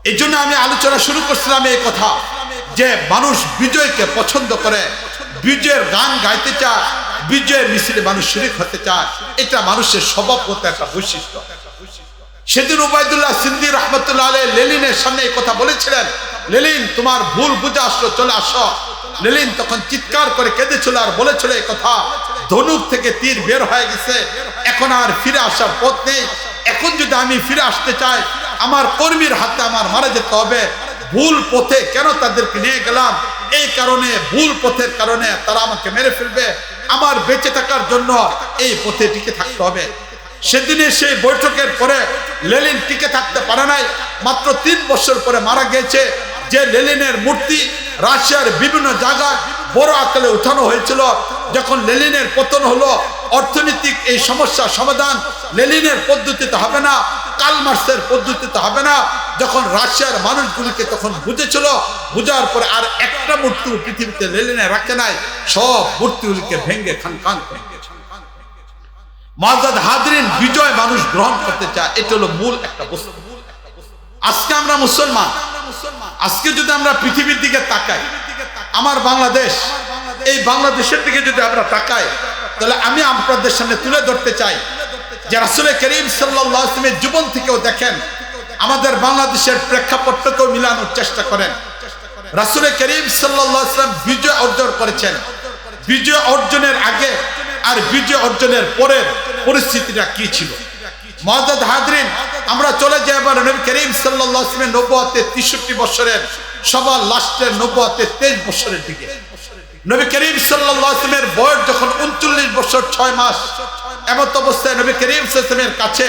Speaker 1: এই জন্য আমি আলোচনা শুরু করছিলাম এই কথা যে মানুষ বিজয়কে পছন্দ করে, বিজয়ের গান গাইতে চায়, বিজয়ের মিছিলে মানুষ শরীক হতে চায়। এটা মানুষের স্বভাবগত একটা বৈশিষ্ট্য। সেদিন উবাইদুল্লাহ সিন্দি রহমতুল্লাহ আলাইহি লেনিনের সামনে এই কথা বলেছিলেন, লেনিন, তোমার ভুল বুঝে আসলো, চলে আসো। লেনিন তখন চিৎকার করে কেঁদেছিল আর বলেছিল এই কথা, ধনুক থেকে তীর বের হয়ে গেছে, এখন আর ফিরে আসার পথ নেই। এখন যদি আমি ফিরে আসতে চাই, আমার কর্মীর হাতে আমার মারা যেতে হবে। ভুল পথে কেন তাদেরকে নিয়ে গেলাম? এই কারণে, ভুল পথের কারণে তারা আমাকে মেরে ফেলবে। আমার বেঁচে থাকার জন্য এই পথে টিকে থাকতে হবে। সেদিনে সেই বৈঠকের পরে লেনিন টিকে থাকতে পারে নাই। মাত্র 3 বছর পরে মারা গিয়েছে। যে লেনিনের মূর্তি রাশিয়ার বিভিন্ন জায়গায় বড় আকারে উঠানো হয়েছিল। যখন লেনিনের পতন হলো, অর্থনৈতিক এই সমস্যার সমাধান লেনিনের পদ্ধতিতে হবে না, কার্ল মার্ক্সের পদ্ধতিতে হবে না। যখন রাশিয়ার মানুষগুলিকে তখন বুঝেছিল, বুঝার পরে আর একটা মূর্তি পৃথিবীতে লেনিনে রাখে নাই, সব মূর্তিগুলিকে ভেঙে খান করে। মুআজ্জাজ হাজরিন, বিজয় মানুষ গ্রহণ করতে চায়, এটা হলো মূল একটা বস্তু। আজকে আমরা মুসলমান, আজকে যদি আমরা পৃথিবীর দিকে তাকাই, আমার বাংলাদেশ, এই বাংলাদেশের দিকে যদি আমরা তাকাই, তাহলে আমি আপনাদের সামনে তুলে ধরতে চাই যে রাসূল করিম সাল্লাল্লাহু আলাইহি ওয়াসাল্লামের জীবন থেকেও দেখেন, আমাদের বাংলাদেশের প্রেক্ষাপটকেও মিলানোর চেষ্টা করেন। রাসূল করিম সাল্লাল্লাহু আলাইহি ওয়াসাল্লাম বিজয় অর্জন করেছেন। বিজয় অর্জনের আগে আর বিজয় অর্জনের পরের পরিস্থিতিটা কি ছিল? মুআজ্জাজ হাজরিন, আমরা চলে যাই এবার নবী করিম সাল্লাল্লাহু আলাইহি ওয়াসাল্লামের নবুয়তের 63 বছরের সবার লাস্টের নবুয়তের 23 বছরের দিকে। নবী করিম সাল্লাল্লাহু আলাইহি ওয়াসাল্লামের বয়স যখন 39 বছর 6 মাস, এমত অবস্থায় নবী করিম সাল্লাল্লাহু আলাইহি ওয়াসাল্লামের কাছে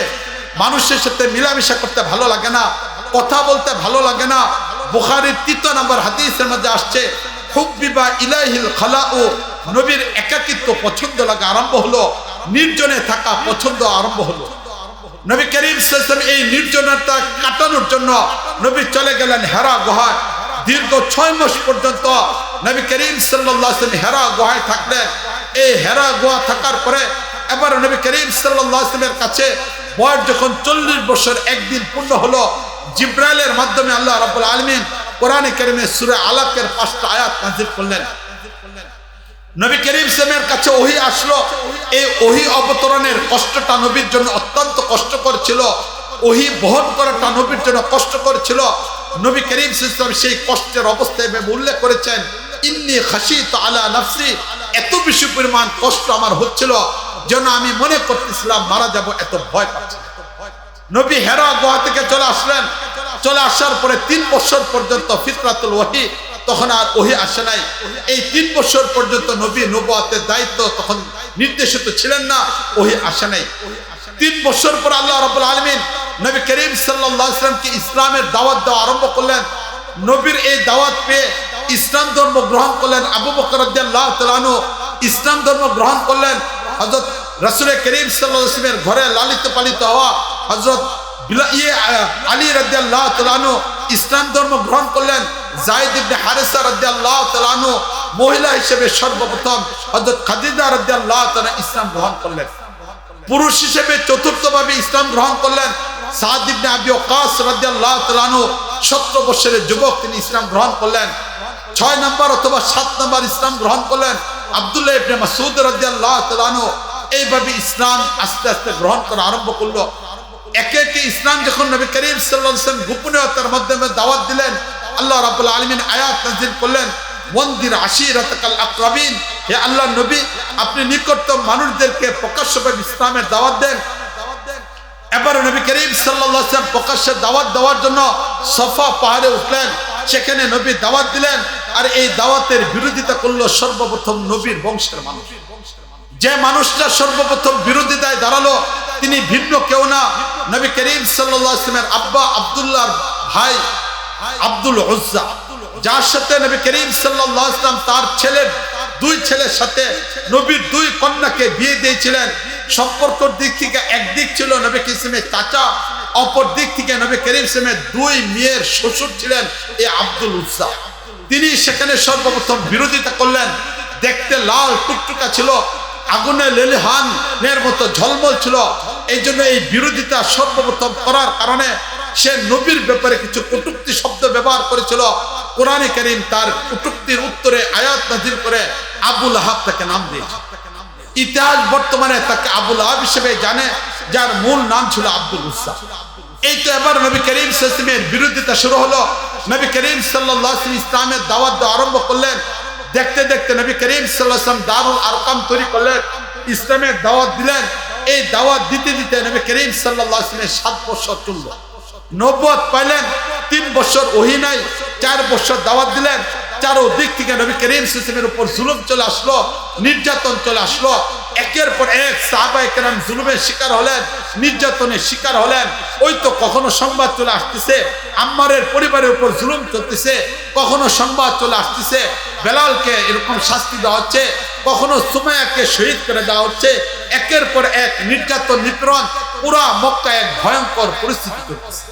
Speaker 1: মানুষের সাথে মিলামিশা করতে ভালো লাগে না, কথা বলতে ভালো লাগে না। বুখারীর 3 নম্বর হাদিসের মধ্যে আসছে, হুব্বিবা ইলাইহিল খালাউ, নবীর একাকিত্ব পছন্দ লাগা আরম্ভ হলো, নির্জনে থাকা পছন্দ আরম্ভ হলো। নবী করিম সাল্লাল্লাহু আলাইহি ওয়াসাল্লাম এই নির্জনতা কাটানোর জন্য নবী চলে গেলেন হেরা গুহায়। দীর্ঘ 6 মাস পর্যন্ত নবী করিম সাল্লাল্লাহু আলাইহি ওয়াসাল্লাম হেরা গুহায় থাকলেন। এই হেরা গুহা থাকার পরে এবার নবী করিম সাল্লাল্লাহু আলাইহি ওয়াসাল্লামের কাছে বয়স যখন 40 বছর একদিন পূর্ণ হলো, জিব্রাইলের মাধ্যমে আল্লাহ রাব্বুল আলামিন কোরআনে কারীমে সূরা আলাকের 5টা আয়াত নাযিল করলেন। নবী করিম সাল্লাল্লাহু আলাইহি ওয়াসাল্লামের কাছে ওহী আসলো। এই ওহী অবতরণের কষ্টটা নবীর জন্য অত্যন্ত কষ্টকর ছিল। ওহী বহন করাটা নবীর জন্য কষ্টকর ছিল। নবী করিম সাল্লাল্লাহু আলাইহি ওয়াসাল্লাম সেই কষ্টের অবস্থায় উল্লেখ করেছেন, ইন্নী খাশিতু আলা নাফসি, এত বেশি পরিমাণ কষ্ট আমার হচ্ছিল যেন আমি মনে করতেছিলাম মারা যাব, এত ভয় পাচ্ছি। নবী হেরা গুহা থেকে চলে আসলেন। চলে আসার পরে 3 বছর পর্যন্ত ফিতরাতুল ওহী, তখন আর ওহী আসে নাই। এই 3 বছর পর্যন্ত নবী নবুয়তের দায়িত্ব তখন নির্দেশিত ছিলেন না, ওহী আসে নাই। 3 বছর পর আল্লাহ রাব্বুল আলামিন নবী করিম সাল্লাল্লাহু আলাইহি ওয়াসাল্লামকে ইসলামের দাওয়াত দেওয়া আরম্ভ করলেন। নবীর এই দাওয়াত পেয়ে ইসলাম ধর্ম গ্রহণ করলেন আবু বকর রাদিয়াল্লাহু তাআলা আনহু, ইসলাম ধর্ম গ্রহণ করলেন। হযরত রাসূল করিম সাল্লাল্লাহু আলাইহি ওয়াসাল্লামের ঘরে লালিত পালিত হওয়া হযরত আলী রাদিয়াল্লাহু তাআলা আনহু ইসলাম ধর্ম গ্রহণ করলেন। যায়েদ ইবনে হারেসা রাদিয়াল্লাহু তাআলা আনহু মহিলা হিসেবে সর্বপ্রথম হযরত খাদিজা রাদিয়াল্লাহু তাআলা ইসলাম গ্রহণ করলেন। পুরুষ হিসেবে চতুর্থভাবে ইসলাম গ্রহণ করলেন সাদ ইবনে আবি ওয়াক্কাস রাদিয়াল্লাহু তাআলা আনহু। 17 বছরের যুবক তিনি ইসলাম গ্রহণ করলেন। 6 নম্বর অথবা 7 নম্বর ইসলাম গ্রহণ করলেন আব্দুল্লাহ ইবনে মাসউদ রাদিয়াল্লাহু তাআলা আনহু। এইভাবে ইসলাম আস্তে আস্তে গ্রহণ করা আরম্ভ করলো। একে একে ইসলাম যখন নবী করিম সাল্লাল্লাহু আলাইহি ওয়াসাল্লাম গোপনীয়তার মাধ্যমে দাওয়াত দিলেন, আল্লাহ রাব্বুল আলামিন আয়াত নাযিল করলেন, ওয়ানদির আশিরাতাকাল আকরাবিন, হে আল্লাহর নবী আপনি নিকটতম মানুষদেরকে প্রকাশ্যভাবে ইসলামের দাওয়াত দেন। এবার নবী করিম সাল্লাল্লাহু আলাইহি ওয়াসাল্লাম প্রকাশ্যে দাওয়াত দেওয়ার জন্য সফা পাহাড়ে উঠলেন। সেখানে নবী দাওয়াত দিলেন। আর এই দাওয়াতের বিরোধিতা করলো সর্বপ্রথম নবীর বংশের মানুষ। যে মানুষটা সর্বপ্রথম বিরোধিতায় দাঁড়ালো তিনি ভিন্ন কেউ না, নবী করিম সাল্লাল্লাহু আলাইহি ওয়াসাল্লামের আব্বা আব্দুল্লাহর ভাই আব্দুল উজ্জা, যার সাথে নবী করিম সাল্লাল্লাহু আলাইহি ওয়াসাল্লাম তার ছেলের 2 ছেলের সাথে নবীর 2 কন্যাকে বিয়ে দিয়েছিলেন। সম্পর্কের দিক থেকে একদিক ছিল নবী করিমের চাচা, অপর দিক থেকে নবী করিম সাল্লাল্লাহু আলাইহি ওয়াসাল্লামের 2 মেয়ের শ্বশুর ছিলেন এই আব্দুল উজ্জা। তিনি সেখানে সর্বপ্রথম বিরোধিতা করলেন। দেখতে লাল টুকটুকা ছিল, আগুনে লেলিহানের মতো ঝলমল ছিল। এই জন্য এই বিরোধিতা সর্বপ্রথম করার কারণে সে নবীর ব্যাপারে কিছু কটূক্তি শব্দ ব্যবহার করেছিল। কোরআনে কারীম তার কটূক্তির উত্তরে আয়াত নাযিল করে আবু লাহাব তাকে নাম দিয়েছে। ইতিহাস বর্তমানে তাকে আবু লাহাব হিসেবে জানে, যার মূল নাম ছিল আব্দুল উজ্জা। এই তো এবার নবী করিম সাল্লাল্লাহু আলাইহি ওয়াসাল্লামের বিরোধিতা শুরু হলো। নবী করিম সাল্লাল্লাহু আলাইহি ওয়াসাল্লাম ইসলামের দাওয়াত দেওয়া আরম্ভ করলেন। দেখতে দেখতে নবী করিম সাল্লাল্লাহু আলাইহি ওয়াসাল্লাম দারুল আরকাম তৈরি করলেন, ইসলামের দাওয়াত দিলেন। এই দাওয়াত দিতে দিতে নবী করিম সাল্লাল্লাহু আলাইহি ওয়াসাল্লামের 7 বছর চলল। নবুয়ত পাইলেন, 3 বছর ওহী নাই, 4 বছর দাওয়াত দিলেন। চারদিক থেকে নবী করিম সাল্লাল্লাহু আলাইহি ওয়াসাল্লামের উপর জুলুম চলে আসলো, নির্যাতন চলে আসলো। একের পর এক সাহাবায়ে কেরাম জুলুমের শিকার হলেন, নির্যাতনের শিকার হলেন। ওই তো কখনো সংবাদ চলে আসতেছে আম্মারের পরিবারের উপর জুলুম চলতেছে, কখনো সংবাদ চলে আসতেছে বেলালকে এরকম শাস্তি দেওয়া হচ্ছে, কখনো সুমাইয়াকে শহীদ করে দেওয়া হচ্ছে। একের পর এক নির্যাতন নিপীড়ন, পুরা মক্কা এক ভয়ঙ্কর পরিস্থিতি চলতেছে।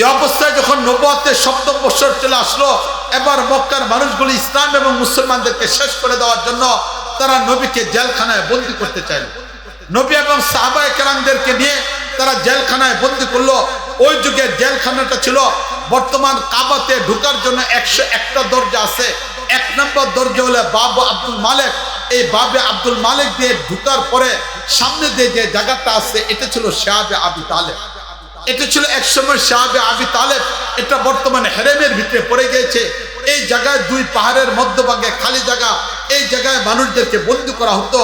Speaker 1: এই অবস্থায় যখন নবুয়তের 7ম বছর চলে আসলো, এবার মক্কার মানুষগুলো ইসলাম এবং মুসলমানদেরকে শেষ করে দেওয়ার জন্য তারা নবীকে জেলখানায় বন্দী করতে চাইল। নবী এবং সাহাবায়ে কেরামদেরকে নিয়ে তারা জেলখানায় বন্দী করলো। ওই যুগে জেলখানাটা ছিল বর্তমান কাবাতে ঢোকার জন্য 101টা দরজা আছে। 1 নম্বর দরজা হলো বাবু আব্দুল মালিক। এই বাবে আব্দুল মালিক দিয়ে ঢোকার পরে সামনে দিয়ে যে জায়গাটা আছে এটা ছিল শাহাবে আবি তালেব। এটা ছিল একসময় শাহাবে আবি তালেব। এটা বর্তমানে হেরেমের ভিতরে পড়ে গিয়েছে। এই জায়গায় 2 পাহাড়ের মধ্যভাগে খালি জায়গা, এই জায়গায় মানুষদেরকে বন্দী করা হতো।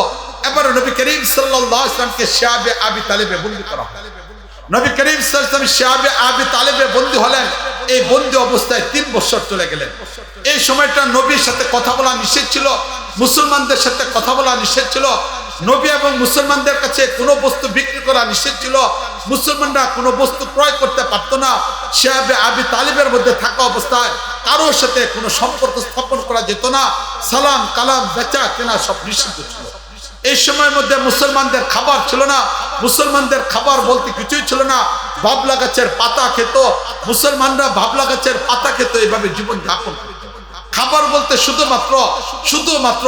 Speaker 1: এবার নবী করিম সাল্লাল্লাহু আলাইহি ওয়াসাল্লামকে শিয়াবে আবি তালেবে বন্দী করা হয়। নবী করিম সাল্লাল্লাহু আলাইহি ওয়াসাল্লাম শিয়াবে আবি তালেবে বন্দী হলেন। এই বন্দী অবস্থায় 3 বছর চলে গেলেন। এই সময়টা নবীর সাথে কথা বলা নিষেধ ছিল, মুসলমানদের সাথে কথা বলা নিষেধ ছিল, নবী এবং মুসলমানদের কাছে কোনো বস্তু বিক্রি করা নিষেধ ছিল, মুসলমানরা কোনো বস্তু ক্রয় করতে পারত না। শিয়াবে আবি তালেবের মধ্যে থাকা অবস্থায় কারোর সাথে কোনো সম্পর্ক স্থাপন করা যেত না, সালাম কালাম বেচা কেনা সব নিষিদ্ধ ছিল। এই সময়ের মধ্যে মুসলমানদের খাবার ছিল না, মুসলমানদের খাবার বলতে কিছুই ছিল না। বাবলা গাছের পাতা খেত মুসলমানরা, বাবলা গাছের পাতা খেত, এইভাবে জীবন যাপন করত। খাবার বলতে শুধুমাত্র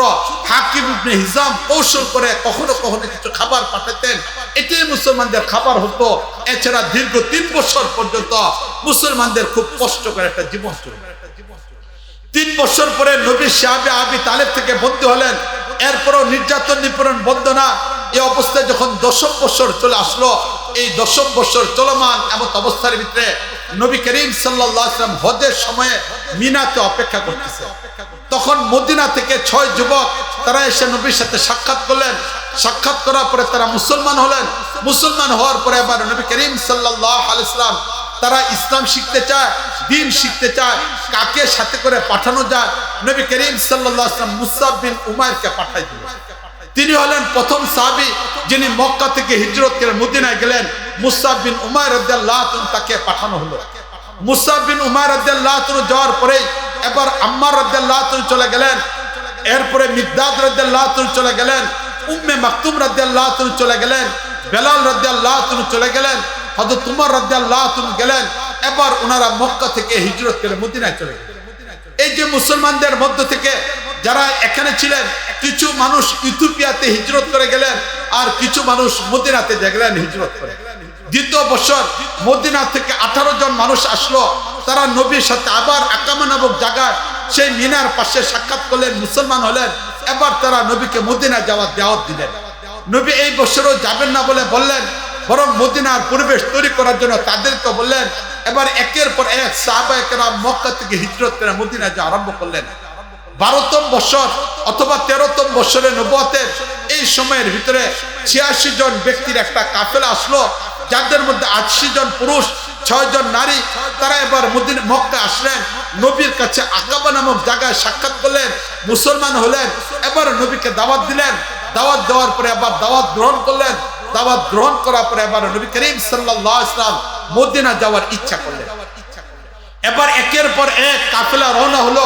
Speaker 1: হাকিম ইবনে হিজাম কৌশল করে কখনো কখনো কিছু খাবার পাঠাতেন, এটাই মুসলমানদের খাবার হতো। এছাড়া দীর্ঘ 3 বছর পর্যন্ত মুসলমানদের খুব কষ্ট করে একটা জীবন ছিল। 3 বছর পরে নবী শিয়াবে আবি তালেব থেকে বন্দী হলেন। এরপরও নির্যাতন নিপীড়ন বন্ধ না। এই অবস্থায় যখন 10ম বছর চলে আসলো, এই 10ম বছর চলমান এমন অবস্থার ভিতরে নবী করিম সাল্লাল্লাহু আলাইহি ওয়াসাল্লাম হজের সময়ে মিনাতে অপেক্ষা করতেছে। তখন মদিনা থেকে 6 যুবক তারা এসে নবীর সাথে সাক্ষাৎ করলেন। সাক্ষাৎ করার পরে তারা মুসলমান হলেন। মুসলমান হওয়ার পরে এবার নবী করিম সাল্লাল্লাহু আলাইহি ওয়াসাল্লাম তারা ইসলাম শিখতে চায়, দ্বীন শিখতে চায়, কাকে সাথে করে পাঠানো যায়। নবী করিম সাল্লাল্লাহু আলাইহি ওয়াসাল্লাম মুসআব বিন উমাইরকে পাঠাই দিলেন। তিনি হলেন প্রথম সাহাবী যিনি মক্কা থেকে হিজরত করে মদিনায় গেলেন। মুসআব বিন উমাইর রাদিয়াল্লাহু আনহু তাকে পাঠানো হলো। মুসআব বিন উমাইর রাদিয়াল্লাহু আনহু যাওয়ার পরে এবার আম্মার রাদিয়াল্লাহু আনহু চলে গেলেন। এরপরে মিকদাদ রাদিয়াল্লাহু আনহু চলে গেলেন। উম্মে মাকতুম রাদিয়াল্লাহু আনহু চলে গেলেন। বেলাল রাদিয়াল্লাহু আনহু চলে গেলেন। হযরত উমর রাদিয়াল্লাহু আনহু গেলেন। এবার ওনারা মক্কা থেকে হিজরত করে মদিনায় চলে গেলেন। এই যে মুসলমানদের মধ্য থেকে যারা এখানে ছিলেন, কিছু মানুষ ইথিওপিয়াতে হিজরত করে গেলেন, আর কিছু মানুষ মদিনাতে গেলেন হিজরত করে। দ্বিতীয় বছর মদিনা থেকে 18 জন মানুষ আসলো। তারা নবীর সাথে আবার আকামা নামক জায়গায় সেই মিনার পাশে সাক্ষাৎ করলেন, মুসলমান হলেন। এবার তারা নবীকে মদিনা যাওয়ার দাওয়াত দিলেন। নবী এই বছরও যাবেন না বলে বললেন, বরং মদিনার পরিবেশ তৈরি করার জন্য তাদেরকে বললেন। এবার একের পর এক সাহাবায়ে কেরাম মক্কা থেকে হিজরত করে মদিনা যাওয়া আরম্ভ করলেন। 12তম বছর অথবা 13তম বছরে নবুয়তের এই সময়ের ভিতরে 86 জন ব্যক্তির একটা কাফেলা আসলো, যাদের মধ্যে 80 জন পুরুষ, 6 জন নারী। তারা এবার মক্কা আসলেন, নবীর কাছে আকাবা নামক জায়গায় সাক্ষাৎ করলেন, মুসলমান হলেন। এবার নবীকে দাওয়াত দিলেন। দাওয়াত দেওয়ার পরে আবার দাওয়াত গ্রহণ করলেন। দাওয়াত গ্রহণ করার পরে এবার নবী করিম সাল্লাল্লাহু আলাইহি ওয়াসাল্লাম মদিনা যাওয়ার ইচ্ছা করলেন। এবার একের পর এক কাফেলা রওনা হলো।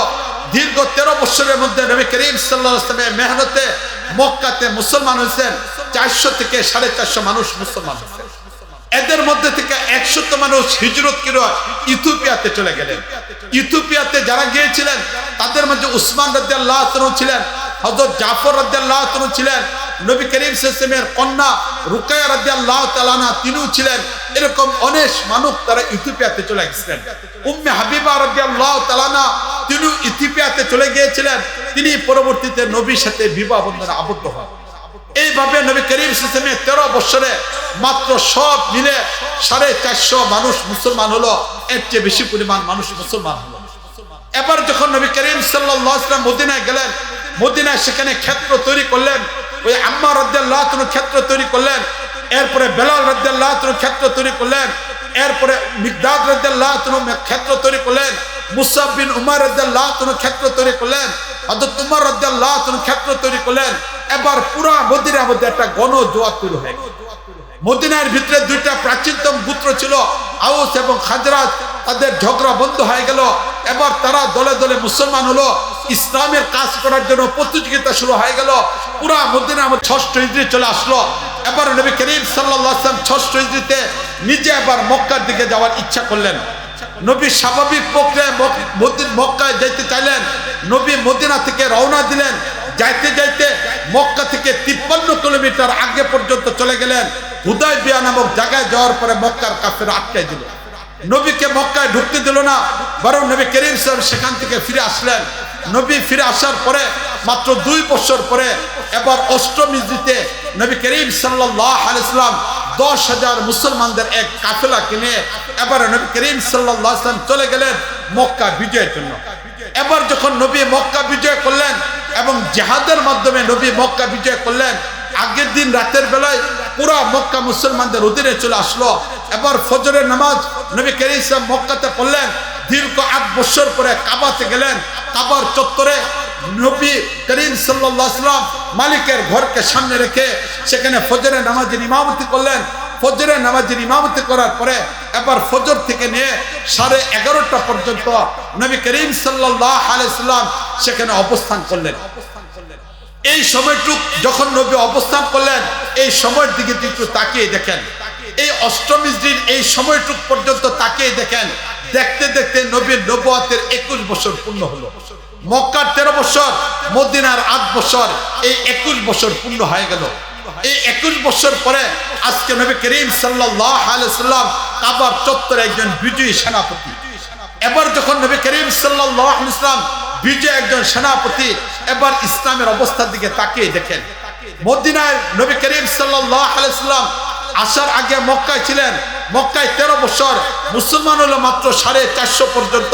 Speaker 1: দীর্ঘ 13 বছরের মধ্যে নবী করিম সাল্লাল্লাহু আলাইহি ওয়াসাল্লামের মেহনতে মক্কাতে মুসলমান হয়েছেন 400 থেকে 450 মানুষ মুসলমান হয়েছেন। এদের মধ্যে থেকে 100 মানুষ হিজরত করে ইথিওপিয়াতে চলে গেলেন। ইথিওপিয়াতে যারা গিয়েছিলেন তাদের মধ্যে উসমান রাদিয়াল্লাহু আনহু ছিলেন, হযরত জাফর রাদিয়াল্লাহু আনহু ছিলেন, নবী করিম সাল্লাল্লাহু আলাইহি ওয়াসাল্লামের কন্যা রুকায়া রাদিয়াল্লাহু তাআলা আনহা তিনিও ছিলেন। এরকম অনেক মানুষ তারা ইথিওপিয়াতে চলে গেছিলেন। উম্মে হাবিবা রাদিয়াল্লাহু তাআলা আনহা তিনি ইথিওপিয়াতে চলে গিয়েছিলেন। তিনি পরবর্তীতে নবীর সাথে বিবাহ বন্ধনে আবদ্ধ হন। এইভাবে নবী করিম সাল্লাল্লাহু আলাইহি ওয়াসাল্লামের 13 বছরে মাত্র সব মিলে 450 মানুষ মুসলমান হলো। এর চেয়ে বেশি পরিমাণ মানুষ মুসলমান হলো। এবার যখন নবী করিম সাল্লাল্লাহু আলাইহি ওয়াসাল্লাম মদিনায় গেলেন, মদিনায় সেখানে ক্ষেত্র তৈরি করলেন। ওই আম্মার রাদিয়াল্লাহু আনহু ক্ষেত্র তৈরি করলেন। এরপরে বেলাল রাদিয়াল্লাহু আনহু ক্ষেত্র তৈরি করলেন। এরপরে মিকদাদ রাদিয়াল্লাহু আনহু ক্ষেত্র তৈরি করলেন। মুসআব বিন উমাইর রাদিয়াল্লাহু আনহু ক্ষেত্র তৈরি করলেন। হযরত উমর রাদিয়াল্লাহু আনহু ক্ষেত্র তৈরি করলেন। এবার পুরা মদিনার মধ্যে একটা গণজোয়ার তৈরি হয়ে গেল। মদিনার ভিতরে 2টা প্রাচীনতম গোত্র ছিল, আউস এবং খাজরাজ। তাদের ঝগড়া বন্ধ হয়ে গেল। এবার তারা দলে দলে মুসলমান হলো। ইসলামের কাজ করার জন্য প্রতিযোগিতা শুরু হয়ে গেল। পুরা মদিনা 6ষ্ঠ হিজরি চলে আসলো। এবার নবী করিম সাল্লাল্লাহু আলাইহি ওয়াসাল্লাম 6ষ্ঠ হিজরিতে নিজে এবার মক্কার দিকে যাওয়ার ইচ্ছা করলেন। নবী স্বাভাবিক প্রক্রিয়ায় মক্কায় যেতে চাইলেন। নবী মদিনা থেকে রওনা দিলেন। যাইতে যাইতে মক্কা থেকে 53 কিলোমিটার আগে পর্যন্ত চলে গেলেন। হুদায়বিয়া নামক জায়গায় যাওয়ার পরে মক্কার কাফেররা আটকাই দিল। নবীকে মক্কায় ঢুকতে দিল না, বরং নবী করিম সাল্লাল্লাহু আলাইহি ওয়াসাল্লাম সেখান থেকে ফিরে আসলেন। নবী ফিরে আসার পরে মাত্র 2 বছর পরে এবার 8ম হিজরিতে নবী করিম সাল্লাল্লাহু আলাইহি ওয়াসাল্লাম 10,000 মুসলমানদের এক কাফেলা কিনে এবার নবী করিম সাল্লাল্লাহু আলাইহি ওয়াসাল্লাম চলে গেলেন মক্কা বিজয়ের জন্য। এবার যখন নবী মক্কা বিজয় করলেন এবং জিহাদের মাধ্যমে নবী মক্কা বিজয় করলেন, আগের দিন রাতের বেলায় পুরা মক্কা মুসলমানদের অধীনে চলে আসলো। এবার ফজরের নামাজ নবী করিম সাল্লাল্লাহু মক্কাতে পড়লেন। দীর্ঘ 8 বছর পরে কাবাতে গেলেন। কাবার চত্বরে নবী করিম সাল্লাল্লাহু আলাইহি ওয়াসাল্লাম মালিকের ঘরকে সামনে রেখে সেখানে ফজরের নামাজের ইমামতি করলেন। ফজরের নামাজের ইমামতি করার পরে এবার ফজর থেকে নিয়ে 11:30টা পর্যন্ত নবী করিম সাল্লাল্লাহু আলাইহি ওয়াসাল্লাম সেখানে অবস্থান করলেন। এই সময়টুক যখন নবী অবস্থান করলেন, এই সময়ের দিকে একটু তাকিয়ে দেখেন। এই অষ্টম হিজরির এই সময়টুক পর্যন্ত তাকিয়ে দেখেন। দেখতে দেখতে নবীর নবুয়তের 21 বছর পূর্ণ হলো। মক্কার 13 বছর, মদিনার 8 বছর, এই 21 বছর পূর্ণ হয়ে গেল। এই 21 বছর পরে আজকে নবী করিম সাল্লাল্লাহু আলাইহি ওয়াসাল্লাম কাবার চত্বরে একজন বিজয়ী সেনাপতি। এবার যখন নবী করিম সাল্লাল্লাহু আলাইহি ওয়াসাল্লাম বিজয় একজন সেনাপতি, এবার ইসলামের অবস্থার দিকে তাকিয়ে দেখেন। মদিনায় নবী করিম সাল্লাল্লাহু আলাইহি ওয়াসাল্লাম আসার আগে মক্কায় ছিলেন। মক্কায় 13 বছর, মুসলমান হলো মাত্র 450 পর্যন্ত।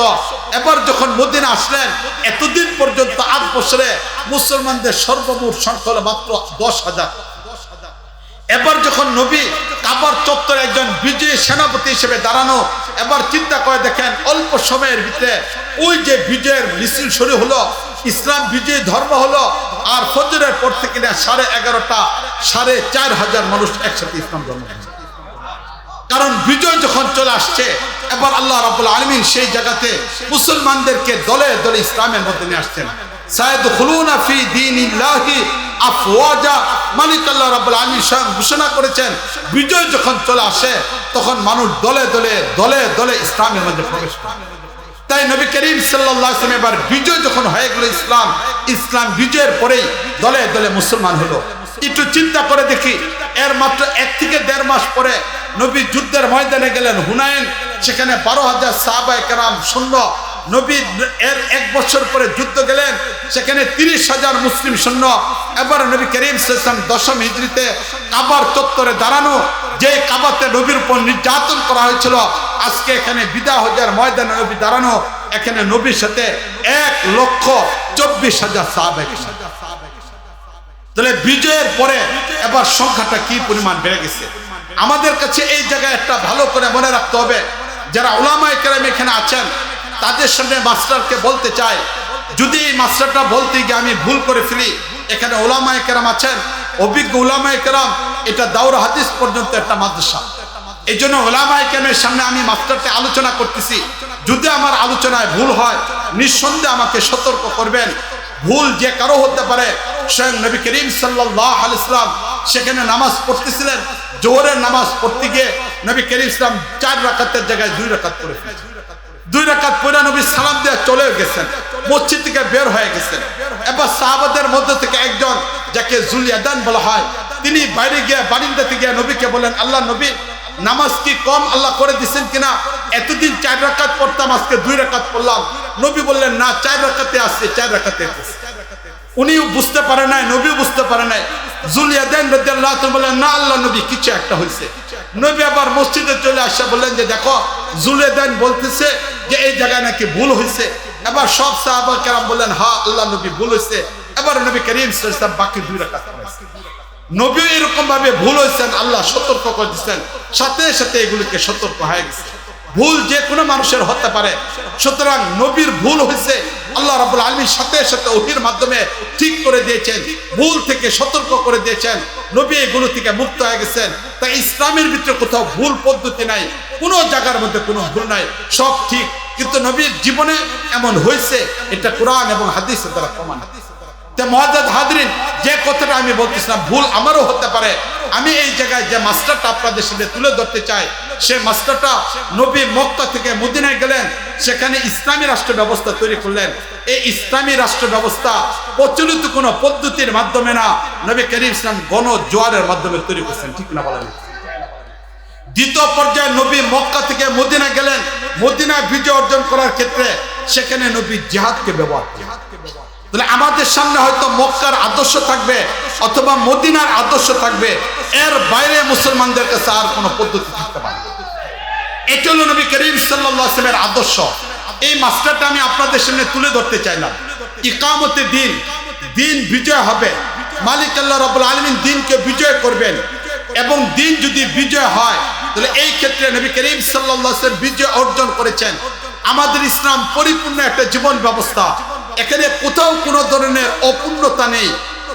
Speaker 1: এবার যখন মদিনা আসলেন, এতদিন পর্যন্ত 8 বছরে মুসলমানদের সর্বমোট সংখ্যা হলো মাত্র 10,000। এবার যখন নবী কাবার চত্বরে একজন বিজয়ী সেনাপতি হিসেবে দাঁড়ানো, এবার চিন্তা করে দেখেন অল্প সময়ের ভিতরে ওই যে বিজয়ের মিছিল শুরু হলো, ইসলাম বিজয়ী ধর্ম হলো। আর ফজরের পর থেকে 11:30টা 4,500 মানুষ একসাথে ইসলাম ধর্ম। কারণ বিজয় যখন চলে আসছে, এবার আল্লাহ রাব্বুল আলামিন সেই জায়গাতে মুসলমানদেরকে দলে দলে ইসলামের মধ্যে নিয়ে আসছেন। সায়াদখুলুনা ফি দীনিল্লাহি আফওয়াজা, মালিক আল্লাহ রাব্বুল আলামিন স্বয়ং ঘোষণা করেছেন বিজয় যখন চলে আসে তখন মানুষ দলে দলে দলে দলে ইসলামের মধ্যে প্রবেশ করে। তাই নবী করিম সাল্লাল্লাহু আলাইহি ওয়াসাল্লাম এবার বিজয় যখন হয়ে গেল, ইসলাম বিজয়ের পরেই দলে দলে মুসলমান হলো। একটু চিন্তা করে দেখি, এর মাত্র 1 থেকে 1.5 মাস পরে নবী যুদ্ধের ময়দানে গেলেন হুনাইন। সেখানে 12,000 সাহাবায়ে কেরাম সৈন্য। নবী এর 1 বছর পরে যুদ্ধ গেলেন, সেখানে 30,000 মুসলিম সৈন্য। এবার নবী করিম সাল্লাল্লাহু আলাইহি ওয়াসাল্লাম 10ম হিজরিতে কাবার চত্বরে দাঁড়ানো, যে কাবাতে নবীর উপর নির্যাতন করা হয়েছিল, আজকে এখানে বিদা হজের ময়দানে নবী দাঁড়ানো, এখানে নবীর সাথে 1,24,000 সাহাবায়ে কেরাম। তাহলে বিজয়ের পরে এবার সংখ্যাটা কি পরিমাণ বেড়ে গেছে। আমাদের কাছে এই জায়গায় একটা ভালো করে মনে রাখতে হবে, যারা উলামায়ে কেরাম এখানে আছেন তাদের সামনে মাস্টারকে বলতে চাই, যদি এই মাস্টারটা বলতে গিয়ে আমি ভুল করে ফেলি, এখানে উলামায়ে কেরাম আছেন, অভিজ্ঞ উলামায়ে কেরাম, এটা দাওরা হাদিস পর্যন্ত একটা মাদ্রাসা। এই জন্য উলামায়ে কেরামের সামনে আমি মাস্টারকে আলোচনা করতেছি। যদি আমার আলোচনায় ভুল হয়, নিঃসন্দেহে আমাকে সতর্ক করবেন। ভুল যে কারো হতে পারে। স্বয়ং নবী করিম সাল্লাল্লাহু আলাইহি ওয়াসাল্লাম সেখানে নামাজ পড়তেছিলেন। জোহরের নামাজ পড়তে গিয়ে নবী করিম সাল্লাম 4 রাকাতের জায়গায় 2 রাকাত পড়ে ফেলেছেন। 2 রাকাত পড়ে নবী সালাম দিয়ে চলে গেছেন, মসজিদ থেকে বের হয়ে গেছেন। এবার সাহাবাদের মধ্যে থেকে একজন, যাকে জুলয়াদান বলা হয়, তিনি বাইরে গিয়ে বারিন্দা থেকে নবীকে বলেন, আল্লাহ নবী, নামাজ কি কম আল্লাহ করে দিচ্ছেন কিনা? এতদিন 4 রাকাত পড়তাম, আজকে 2 রাকাত পড়লাম। নবী বললেন, না, 4 রাকাতে আসছে, 4 রাকাতে। উনিও বুঝতে পারে নাই, নবীও বুঝতে পারে নাই। জুলয়াদান রাদিয়াল্লাহু তাআলা বলেন, না আল্লাহ নবী, কিছু একটা হয়েছে। নবী আবার মসজিদে চলে আসা বললেন যে দেখো, জুলয়াদান বলতেছে যে এই জায়গায় নাকি ভুল হয়েছে। এবার সব সাহাবা কেরাম বললেন, হ্যাঁ আল্লাহ নবী, ভুল হয়েছে। এবার নবী করিম সাল্লাল্লাহু আলাইহি ওয়াসাল্লাম বাকি 2 রাকাত পড়েছেন। নবী এরকম ভাবে ভুল হয়েছেন, আল্লাহ সতর্ক করে দিচ্ছেন, সাথে সাথে এগুলিকে সতর্ক হয়ে গেছে। ভুল যে কোনো মানুষের হতে পারে, সুতরাং নবীর ভুল হয়েছে, আল্লাহ রাব্বুল আলামিন সাথে সাথে ওহীর মাধ্যমে ঠিক করে দিয়েছেন, ভুল থেকে সতর্ক করে দিয়েছেন। নবী এগুলো থেকে মুক্ত হয়ে গেছেন। তাই ইসলামের ভিতরে কোথাও ভুল পদ্ধতি নাই, কোনো জায়গার মধ্যে কোনো ভুল নাই, সব ঠিক। কিন্তু নবীর জীবনে এমন হয়েছে, এটা কোরআন এবং হাদিসের দ্বারা প্রমাণ। মুআজ্জাজ হাজরিন, যে কথাটা আমি বলতেছিলাম, ভুল আমারও হতে পারে। আমি এই জায়গায় যে মাস্টারটা আপনাদের সাথে তুলে ধরতে চাই, সে মাস্টারটা নবী মক্কা থেকে মদিনায় গেলেন, সেখানে ইসলামী রাষ্ট্র ব্যবস্থা তৈরি করলেন। এই ইসলামী রাষ্ট্র ব্যবস্থা প্রচলিত কোনো পদ্ধতির মাধ্যমে না, নবী করিম ইসলাম গণজোয়ারের মাধ্যমে তৈরি করছেন। ঠিক না বলেন? দ্বিতীয় পর্যায়ে নবী মক্কা থেকে মদিনা গেলেন। মদিনায় বিজয় অর্জন করার ক্ষেত্রে সেখানে নবী জিহাদকে ব্যবহার করেন। তাহলে আমাদের সামনে হয়তো মক্কার আদর্শ থাকবে অথবা মদিনার আদর্শ থাকবে, এর বাইরে মুসলমানদের কাছে আর কোনো পদ্ধতি থাকতে পারে। এটা হলো নবী করিম সাল্লাল্লাহু আলাইহি ওয়াসাল্লামের আদর্শ। এই মাস্টারটা আমি আপনাদের সামনে তুলে ধরতে চাইলাম। ইকামতে দিন, দিন বিজয় হবে, মালিক আল্লাহ রাব্বুল আলামিন দ্বীনকে বিজয় করবেন, এবং দ্বীন যদি বিজয় হয় তাহলে এই ক্ষেত্রে নবী করিম সাল্লাল্লাহু আলাইহি ওয়াসাল্লাম বিজয় অর্জন করেছেন। আমাদের ইসলাম পরিপূর্ণ একটা জীবন ব্যবস্থা, এখানে কোথাও কোনো ধরনের অপূর্ণতা নেই।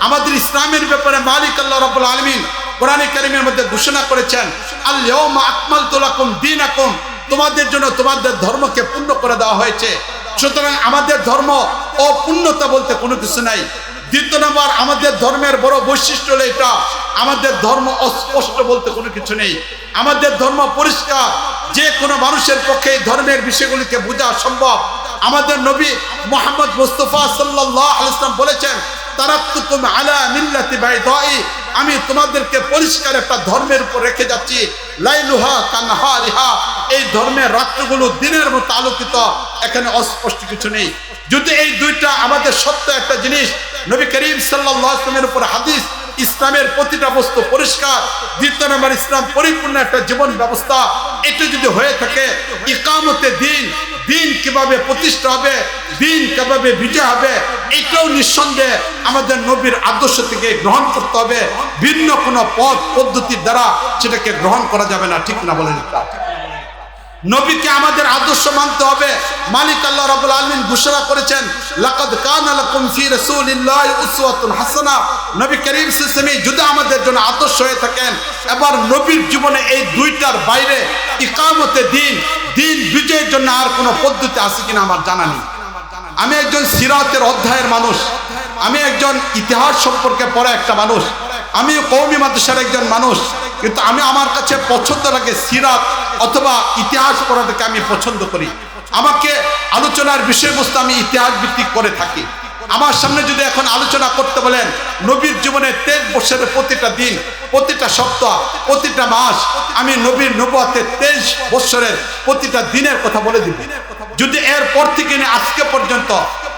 Speaker 1: আমাদের ইসলামের ব্যাপারে মালিক আল্লাহ রাব্বুল আলামিন কোরআনে কারীমের মধ্যে ঘোষণা করেছেন, আল ইয়াউমা আকমালতু লাকুম দীনাকুম, তোমাদের জন্য তোমাদের ধর্মকে পূর্ণ করে দেওয়া হয়েছে। সুতরাং আমাদের ধর্ম অপূর্ণতা বলতে কোনো কিছু নাই। দ্বিতীয় নম্বর, আমাদের ধর্মের বড় বৈশিষ্ট্য হলো এটা, আমাদের ধর্ম অস্পষ্ট বলতে কোনো কিছু নেই। আমাদের ধর্ম পরিষ্কার, যে কোনো মানুষের পক্ষে এই ধর্মের বিষয়গুলিকে বোঝা সম্ভব। আমাদের নবী মুহাম্মদ মুস্তাফা সাল্লাল্লাহু আলাইহি ওয়াসাল্লাম বলেছেন, তারাকতুকুম আলা মিল্লাতি বাইদাই, আমি তোমাদেরকে পরিষ্কার একটা ধর্মের উপর রেখে যাচ্ছি, লাইলুহা কানহারিহা, এই ধর্মের রাত্রিগুলো দিনের মতো আলোকিত, এখানে অস্পষ্ট কিছু নেই। যদি এই দুইটা আমাদের সত্য একটা জিনিস, নবী করিম সাল্লাল্লাহু আলাইহি ওয়াসাল্লামের উপর হাদিস, ইসলামের প্রতিটা বস্তু পরিষ্কার, দ্বিতীয় নম্বর ইসলাম পরিপূর্ণ একটা জীবন ব্যবস্থা, এটা যদি হয়ে থাকে, ইকামতে দ্বীন, দ্বীন কিভাবে প্রতিষ্ঠা হবে, দ্বীন কিভাবে বিজয় হবে, এটাও নিঃসন্দেহে আমাদের নবীর আদর্শ থেকে গ্রহণ করতে হবে। ভিন্ন কোনো পথ পদ্ধতির দ্বারা সেটাকে গ্রহণ করা যাবে না, ঠিক না বলেন? নবীকে আমাদের আদর্শ মানতে হবে। মালিক আল্লাহ রাব্বুল আলামিন ঘোষণা করেছেন, লাকাদ কানা লাকুম ফি রাসূলিল্লাহি উসওয়াতুন হাসানাহ, নবী করিম সাল্লাল্লাহু আলাইহি ওয়াসাল্লাম যদি আমাদের জন্য আদর্শ হয়ে থাকেন, এবার নবীর জীবনে এই দুইটার বাইরে ইকামতে দ্বীন, দ্বীন বিজয়ের জন্য আর কোনো পদ্ধতি আছে কিনা আমার জানা নেই। আমি একজন সিরাতের অধ্যায়ের মানুষ, আমি একজন ইতিহাস সম্পর্কে পড়া একটা মানুষ, আমি কওমি মাদ্রাসার একজন মানুষ, কিন্তু আমার কাছে পছন্দ লাগে সিরাত অথবা ইতিহাস পড়াটাকে আমি পছন্দ করি। আমাকে আলোচনার বিষয়বস্তু আমি ইতিহাস ভিত্তিক করে থাকি। আমার সামনে যদি এখন আলোচনা করতে বলেন নবীর জীবনে 23 বছরের প্রতিটা দিন, প্রতিটা সপ্তাহ, প্রতিটা মাস, আমি নবীর নবুয়তের 23 বছরের প্রতিটা দিনের কথা বলে দিব। যদি এরপর থেকে নিয়ে আজকে পর্যন্ত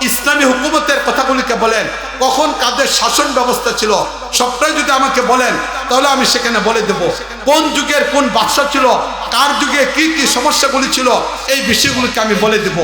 Speaker 1: ইসলামী হুকুমতের কথাগুলিকে বলেন, কখন কাদের শাসন ব্যবস্থা ছিল, সবটাই যদি আমাকে বলেন, তাহলে আমি সেখানে বলে দেব কোন যুগের কোন বাদশা ছিল, কার যুগে কি কি সমস্যাগুলি ছিল, এই বিষয়গুলিকে আমি বলে দেব।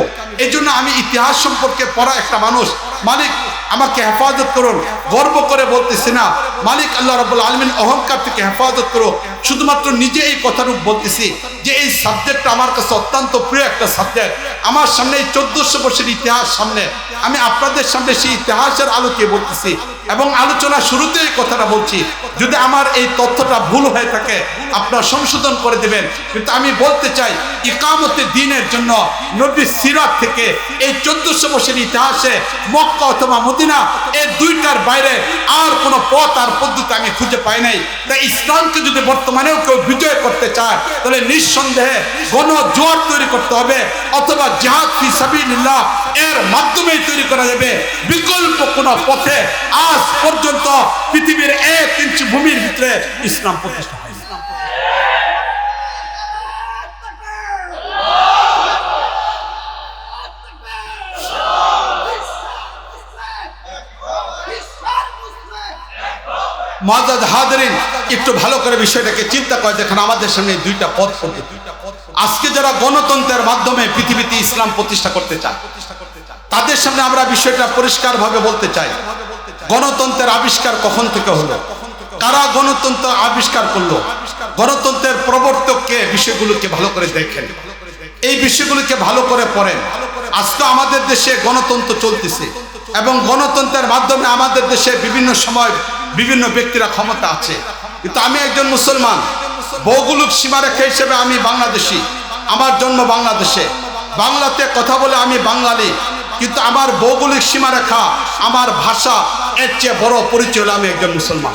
Speaker 1: এই জন্য আমি ইতিহাস সম্পর্কে পড়া একটা মানুষ। মালিক আমাকে হেফাজত করুন, গর্ব করে বলতেছি না, মালিক আল্লাহ রাব্বুল আলামিন অহংকার থেকে হেফাজত করো। শুধুমাত্র নিজে এই কথাটুকু বলতেছি যে এই সাবজেক্টটা আমার কাছে অত্যন্ত প্রিয় একটা সাবজেক্ট। আমার সামনে এই 1400 বছরের ইতিহাস সামনে, আমি আপনাদের সামনে সেই ইতিহাসের আলোকে বলতেছি, এবং আলোচনা শুরুতে এই কথাটা বলছি। যদি আমার এই তথ্যটা ভুল হয়ে থাকে আপনারা সংশোধন করে দেবেন, কিন্তু আমি বলতে চাই ইকামতে দ্বীনের জন্য নবীর সিরাত থেকে এই 1400 বছরের ইতিহাসে মক্কা অথবা মদিনা, এই দুইটার বাইরে আর কোনো পথ আর পদ্ধতি আমি খুঁজে পাই নাই। তাই ইসলামকে যদি বর্তমানেও কেউ বিজয় করতে চায়, তাহলে নিঃসন্দেহে গণজোয়ার তৈরি করতে হবে, অথবা জিহাদ ফি সাবিলিল্লাহ এর মাধ্যমেই তৈরি করা যাবে। বিকল্প কোনো পথে আজ পর্যন্ত পৃথিবীর 1 ইঞ্চি ভূমির ভিতরে ইসলাম প্রতিষ্ঠা হয়নি। মুআজ্জাজ হাজিরিন, একটু ভালো করে বিষয়টাকে চিন্তা করে দেখেন, আমাদের সামনে দুইটা পথ পদ্ধতি। আজকে যারা গণতন্ত্রের মাধ্যমে পৃথিবীতে ইসলাম প্রতিষ্ঠা করতে চায়, তাদের সামনে আমরা বিষয়টা পরিষ্কারভাবে বলতে চাই, গণতন্ত্রের আবিষ্কার কখন থেকে হলো, কারা গণতন্ত্র আবিষ্কার করলো, গণতন্ত্রের প্রবর্তককে, বিষয়গুলোকে ভালো করে দেখেন, এই বিষয়গুলোকে ভালো করে পড়েন। আজকে আমাদের দেশে গণতন্ত্র চলতেছে, এবং গণতন্ত্রের মাধ্যমে আমাদের দেশে বিভিন্ন সময় বিভিন্ন ব্যক্তিরা ক্ষমতা আছে। কিন্তু আমি একজন মুসলমান, ভৌগোলিক সীমারেখা হিসেবে আমি বাংলাদেশি, আমার জন্ম বাংলাদেশে, বাংলাতে কথা বলে আমি বাঙালি, কিন্তু আমার ভৌগোলিক সীমারেখা, আমার ভাষা, এর চেয়ে বড় পরিচয় হলো আমি একজন মুসলমান।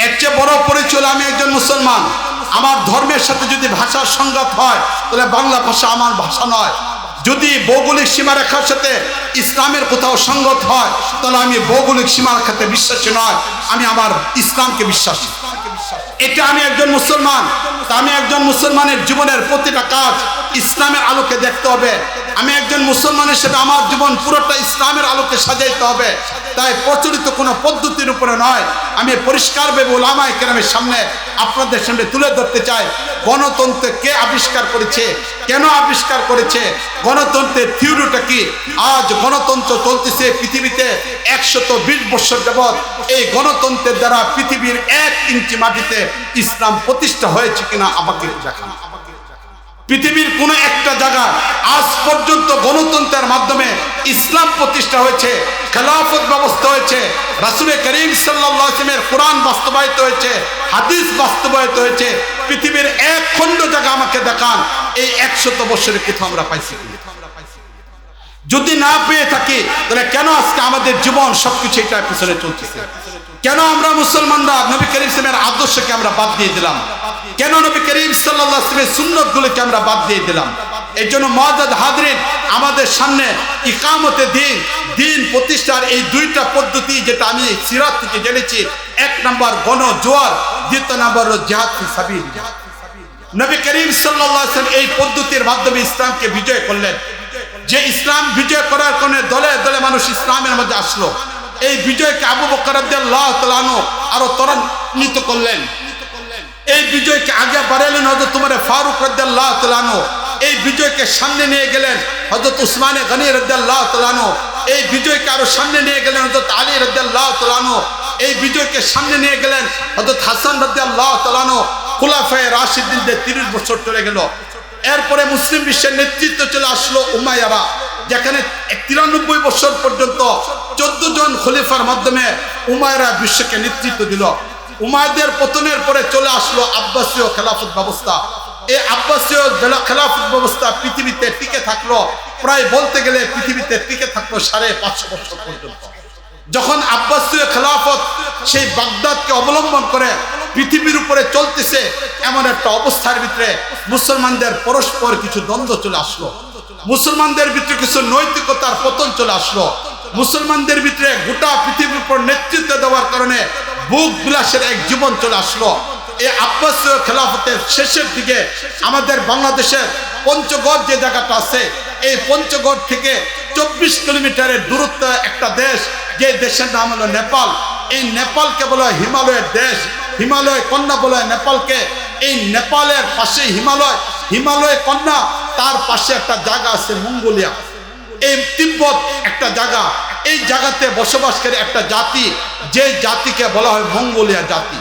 Speaker 1: এর চেয়ে বড় পরিচয় হলো আমি একজন মুসলমান। আমার ধর্মের সাথে যদি ভাষার সংঘাত হয়, তাহলে বাংলা ভাষা আমার ভাষা নয়। যদি ভৌগোলিক সীমারেখার সাথে ইসলামের কোথাও সংগত হয়, তাহলে আমি ভৌগোলিক সীমারেখাতে বিশ্বাসী নয়, আমি আমার ইসলামকে বিশ্বাসী। এটা আমি একজন মুসলমান। তা আমি একজন মুসলমানের জীবনের প্রতিটা কাজ ইসলামের আলোকে দেখতে হবে। আমি একজন মুসলমান হিসেবে আমার জীবন পুরোটা ইসলামের আলোকে সাজাইতে হবে। তাই প্রচলিত কোনো পদ্ধতির উপরে নয়, আমি পরিষ্কারভাবে উলামায়ে কেরামের সামনে আপনাদের সামনে তুলে ধরতে চাই গণতন্ত্র কে আবিষ্কার করেছে, কেন আবিষ্কার করেছে, গণতন্ত্রের থিওরিটা কি। আজ গণতন্ত্র চলতেছে পৃথিবীতে 120 বছর যাবৎ। এই গণতন্ত্রের দ্বারা পৃথিবীর 1 ইঞ্চি মাটিতে ইসলাম প্রতিষ্ঠা হয়েছে কিনা আমাকে দেখান। পৃথিবীর কোন একটা জায়গা আজ পর্যন্ত গণতন্ত্রের মাধ্যমে ইসলাম প্রতিষ্ঠা হয়েছে, খেলাফত ব্যবস্থা হয়েছে, রাসূল করিম সাল্লাল্লাহু আলাইহি ওয়াসাল্লামের কোরআন বাস্তবায়িত হয়েছে, হাদিস বাস্তবায়িত হয়েছে, পৃথিবীর এক খণ্ড জায়গা আমাকে দেখান এই 100 বছরে কোথাও আমরা পাইছি। যদি না পেয়ে থাকি তাহলে কেন আজকে আমাদের জীবন সবকিছু এটার পিছনে চলতেছে? কেন আমরা মুসলমানরা নবী করিম সাল্লাল্লাহু আলাইহি ওয়াসাল্লামের আদর্শকে আমরা বাদ দিয়ে দিলাম? কেন নবী করিম সাল্লাল্লাহু আলাইহি ওয়াসাল্লামের সুন্নতগুলোকে আমরা বাদ দিয়ে দিলাম? এই জন্য মুআজ্জাজ হাজরিন, আমাদের সামনে ইকামতে দিন প্রতিষ্ঠার এই দুইটা পদ্ধতি যেটা আমি সিরাত থেকে জেনেছি, 1 নম্বর গণজোয়ার, 2 নম্বর জিহাদ ফি সাবিলিল্লাহ। নবী করিম সাল্লাল্লাহু আলাইহি ওয়াসাল্লাম এই পদ্ধতির মাধ্যমে ইসলামকে বিজয় করলেন। যে ইসলাম বিজয় করার কারণে দলে দলে মানুষ ইসলামের মধ্যে আসলো। এই বিজয়কে আবু বকর রাদিয়াল্লাহু তাআলা আনহু আরো ত্বরান্বিত করলেন। এই বিজয়কে আগে বাড়ালেন হযরত উমর ফারুক রাদিয়াল্লাহু তাআলা আনহু। এই বিজয়কে সামনে নিয়ে গেলেন হযরত উসমান গনি রাদিয়াল্লাহু তাআলা আনহু। এই বিজয়কে আরো সামনে নিয়ে গেলেন হযরত আলী রাদিয়াল্লাহু তাআলা আনহু। এই বিজয়কে সামনে নিয়ে গেলেন হযরত হাসান রাদিয়াল্লাহু তাআলা আনহু। খুলাফায়ে রাশিদিনদের 30 বছর চলে গেল। এরপরে মুসলিম বিশ্বের নেতৃত্ব চলে আসলো উমাইয়ারা, যেখানে 93 বছর পর্যন্ত 14 জন খলিফার মাধ্যমে উমাইয়ারা বিশ্বকে নেতৃত্ব দিল। উমাইয়াদের পতনের পরে চলে আসলো আব্বাসীয় খেলাফত ব্যবস্থা। এই আব্বাসীয় খেলাফত ব্যবস্থা পৃথিবীতে টিকে থাকলো, প্রায় বলতে গেলে পৃথিবীতে টিকে থাকলো 550 বছর পর্যন্ত। যখন আব্বাসীয় খেলাফত সেই বাগদাদকে অবলম্বন করে পৃথিবীর উপরে চলতেছে, এমন একটা অবস্থার ভিতরে মুসলমানদের পরস্পর কিছু দ্বন্দ্ব চলে আসলো। মুসলমানদের ভিতরে কিছু নৈতিকতার পতন চলে আসলো। মুসলমানদের ভিতরে গোটা পৃথিবীর উপর নেতৃত্ব দেওয়ার কারণে বুক বিলাসের এক জীবন চলে আসলো। এই আব্বাসীয় খেলাফতের শেষের দিকে আমাদের বাংলাদেশের পঞ্চগড় যে জায়গাটা আছে, এই পঞ্চগড় থেকে 24 কিলোমিটারের দূরত্বে একটা দেশ, যে দেশের নাম হলো নেপাল। এই নেপালকে বলা হয় হিমালয়ের দেশ, হিমালয় কন্যা বলা হয় নেপালকে। এই নেপালের পাশে হিমালয় কন্যা, তার পাশে একটা জায়গা আছে মঙ্গোলিয়া। এই তিব্বত একটা জায়গা, এই জায়গাতে বসবাসকারী একটা জাতি, যে জাতিকে বলা হয় মঙ্গোলিয়া জাতি।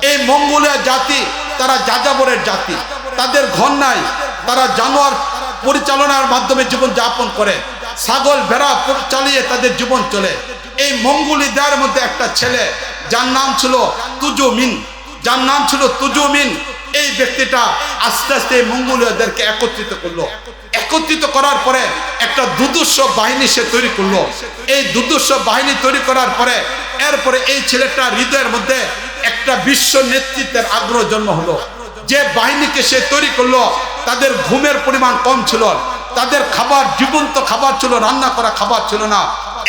Speaker 1: এই মঙ্গোলিয়া জাতি তারা যাযাবরের জাতি, তাদের ঘর নাই, তারা জানোয়ার পরিচালনার মাধ্যমে জীবন যাপন করে, ছাগল ভেড়া চালিয়ে তাদের জীবন চলে। এই মঙ্গোলিয়াদের মধ্যে একটা ছেলে যার নাম ছিল তুজুমিন, এই ব্যক্তিটা আস্তে আস্তে মঙ্গোলিয়াদেরকে একত্রিত করার পরে একটা দুদুষ্য বাহিনী সে তৈরি করলো। এই দুদুষ্য বাহিনী তৈরি করার পরে এরপরে এই ছেলেটা হৃদয়ের মধ্যে একটা বিশ্ব নেতৃত্বের আগ্রহ জন্ম হলো। যে বাহিনীকে সে তৈরি করলো, তাদের ঘুমের পরিমাণ কম ছিল, তাদের খাবার জীবন্ত খাবার ছিল, রান্না করা খাবার ছিল না।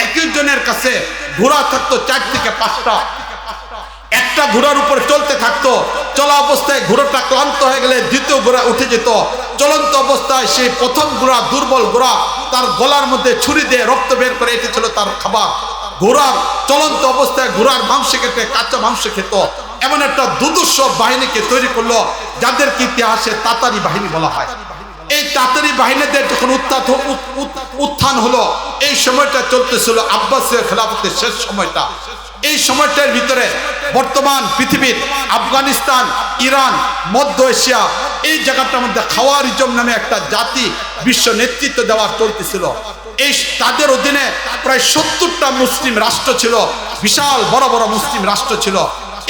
Speaker 1: একজনের কাছে ঘোড়া থাকতো 4 থেকে 5টা। একটা ঘোড়ার উপর চলতে থাকতো, চলা অবস্থায় ঘোড়াটা ক্লান্ত হয়ে গেলে দ্বিতীয় ঘোড়া উঠে যেত। চলন্ত অবস্থায় সেই প্রথম ঘোড়া, দুর্বল ঘোড়া, তার গলার মধ্যে ছুরি দিয়ে রক্ত বের করে, এটি ছিল তার খাবার। ঘোড়ার চলন্ত অবস্থায় ঘোড়ার মাংস কেটে কাঁচা মাংস খেত। এমন একটা দুদুষ্য বাহিনীকে তৈরি করলো, যাদেরকে ইতিহাসে তাতারি বাহিনী বলা হয়। এই তাতারি বাহিনীদের যখন উত্থান হলো, এই সময়টা চলতেছিল আব্বাসীয় খেলাফতের শেষ সময়টা। এই সময়টার ভিতরে বর্তমান পৃথিবীর আফগানিস্তান, ইরান, মধ্য এশিয়া, এই জায়গাটার মধ্যে খাওয়ারিজম নামে একটা জাতি বিশ্ব নেতৃত্ব দেওয়ার চলতেছিল। এই তাদের অধীনে প্রায় 70টা মুসলিম রাষ্ট্র ছিল, বিশাল বড় বড় মুসলিম রাষ্ট্র ছিল।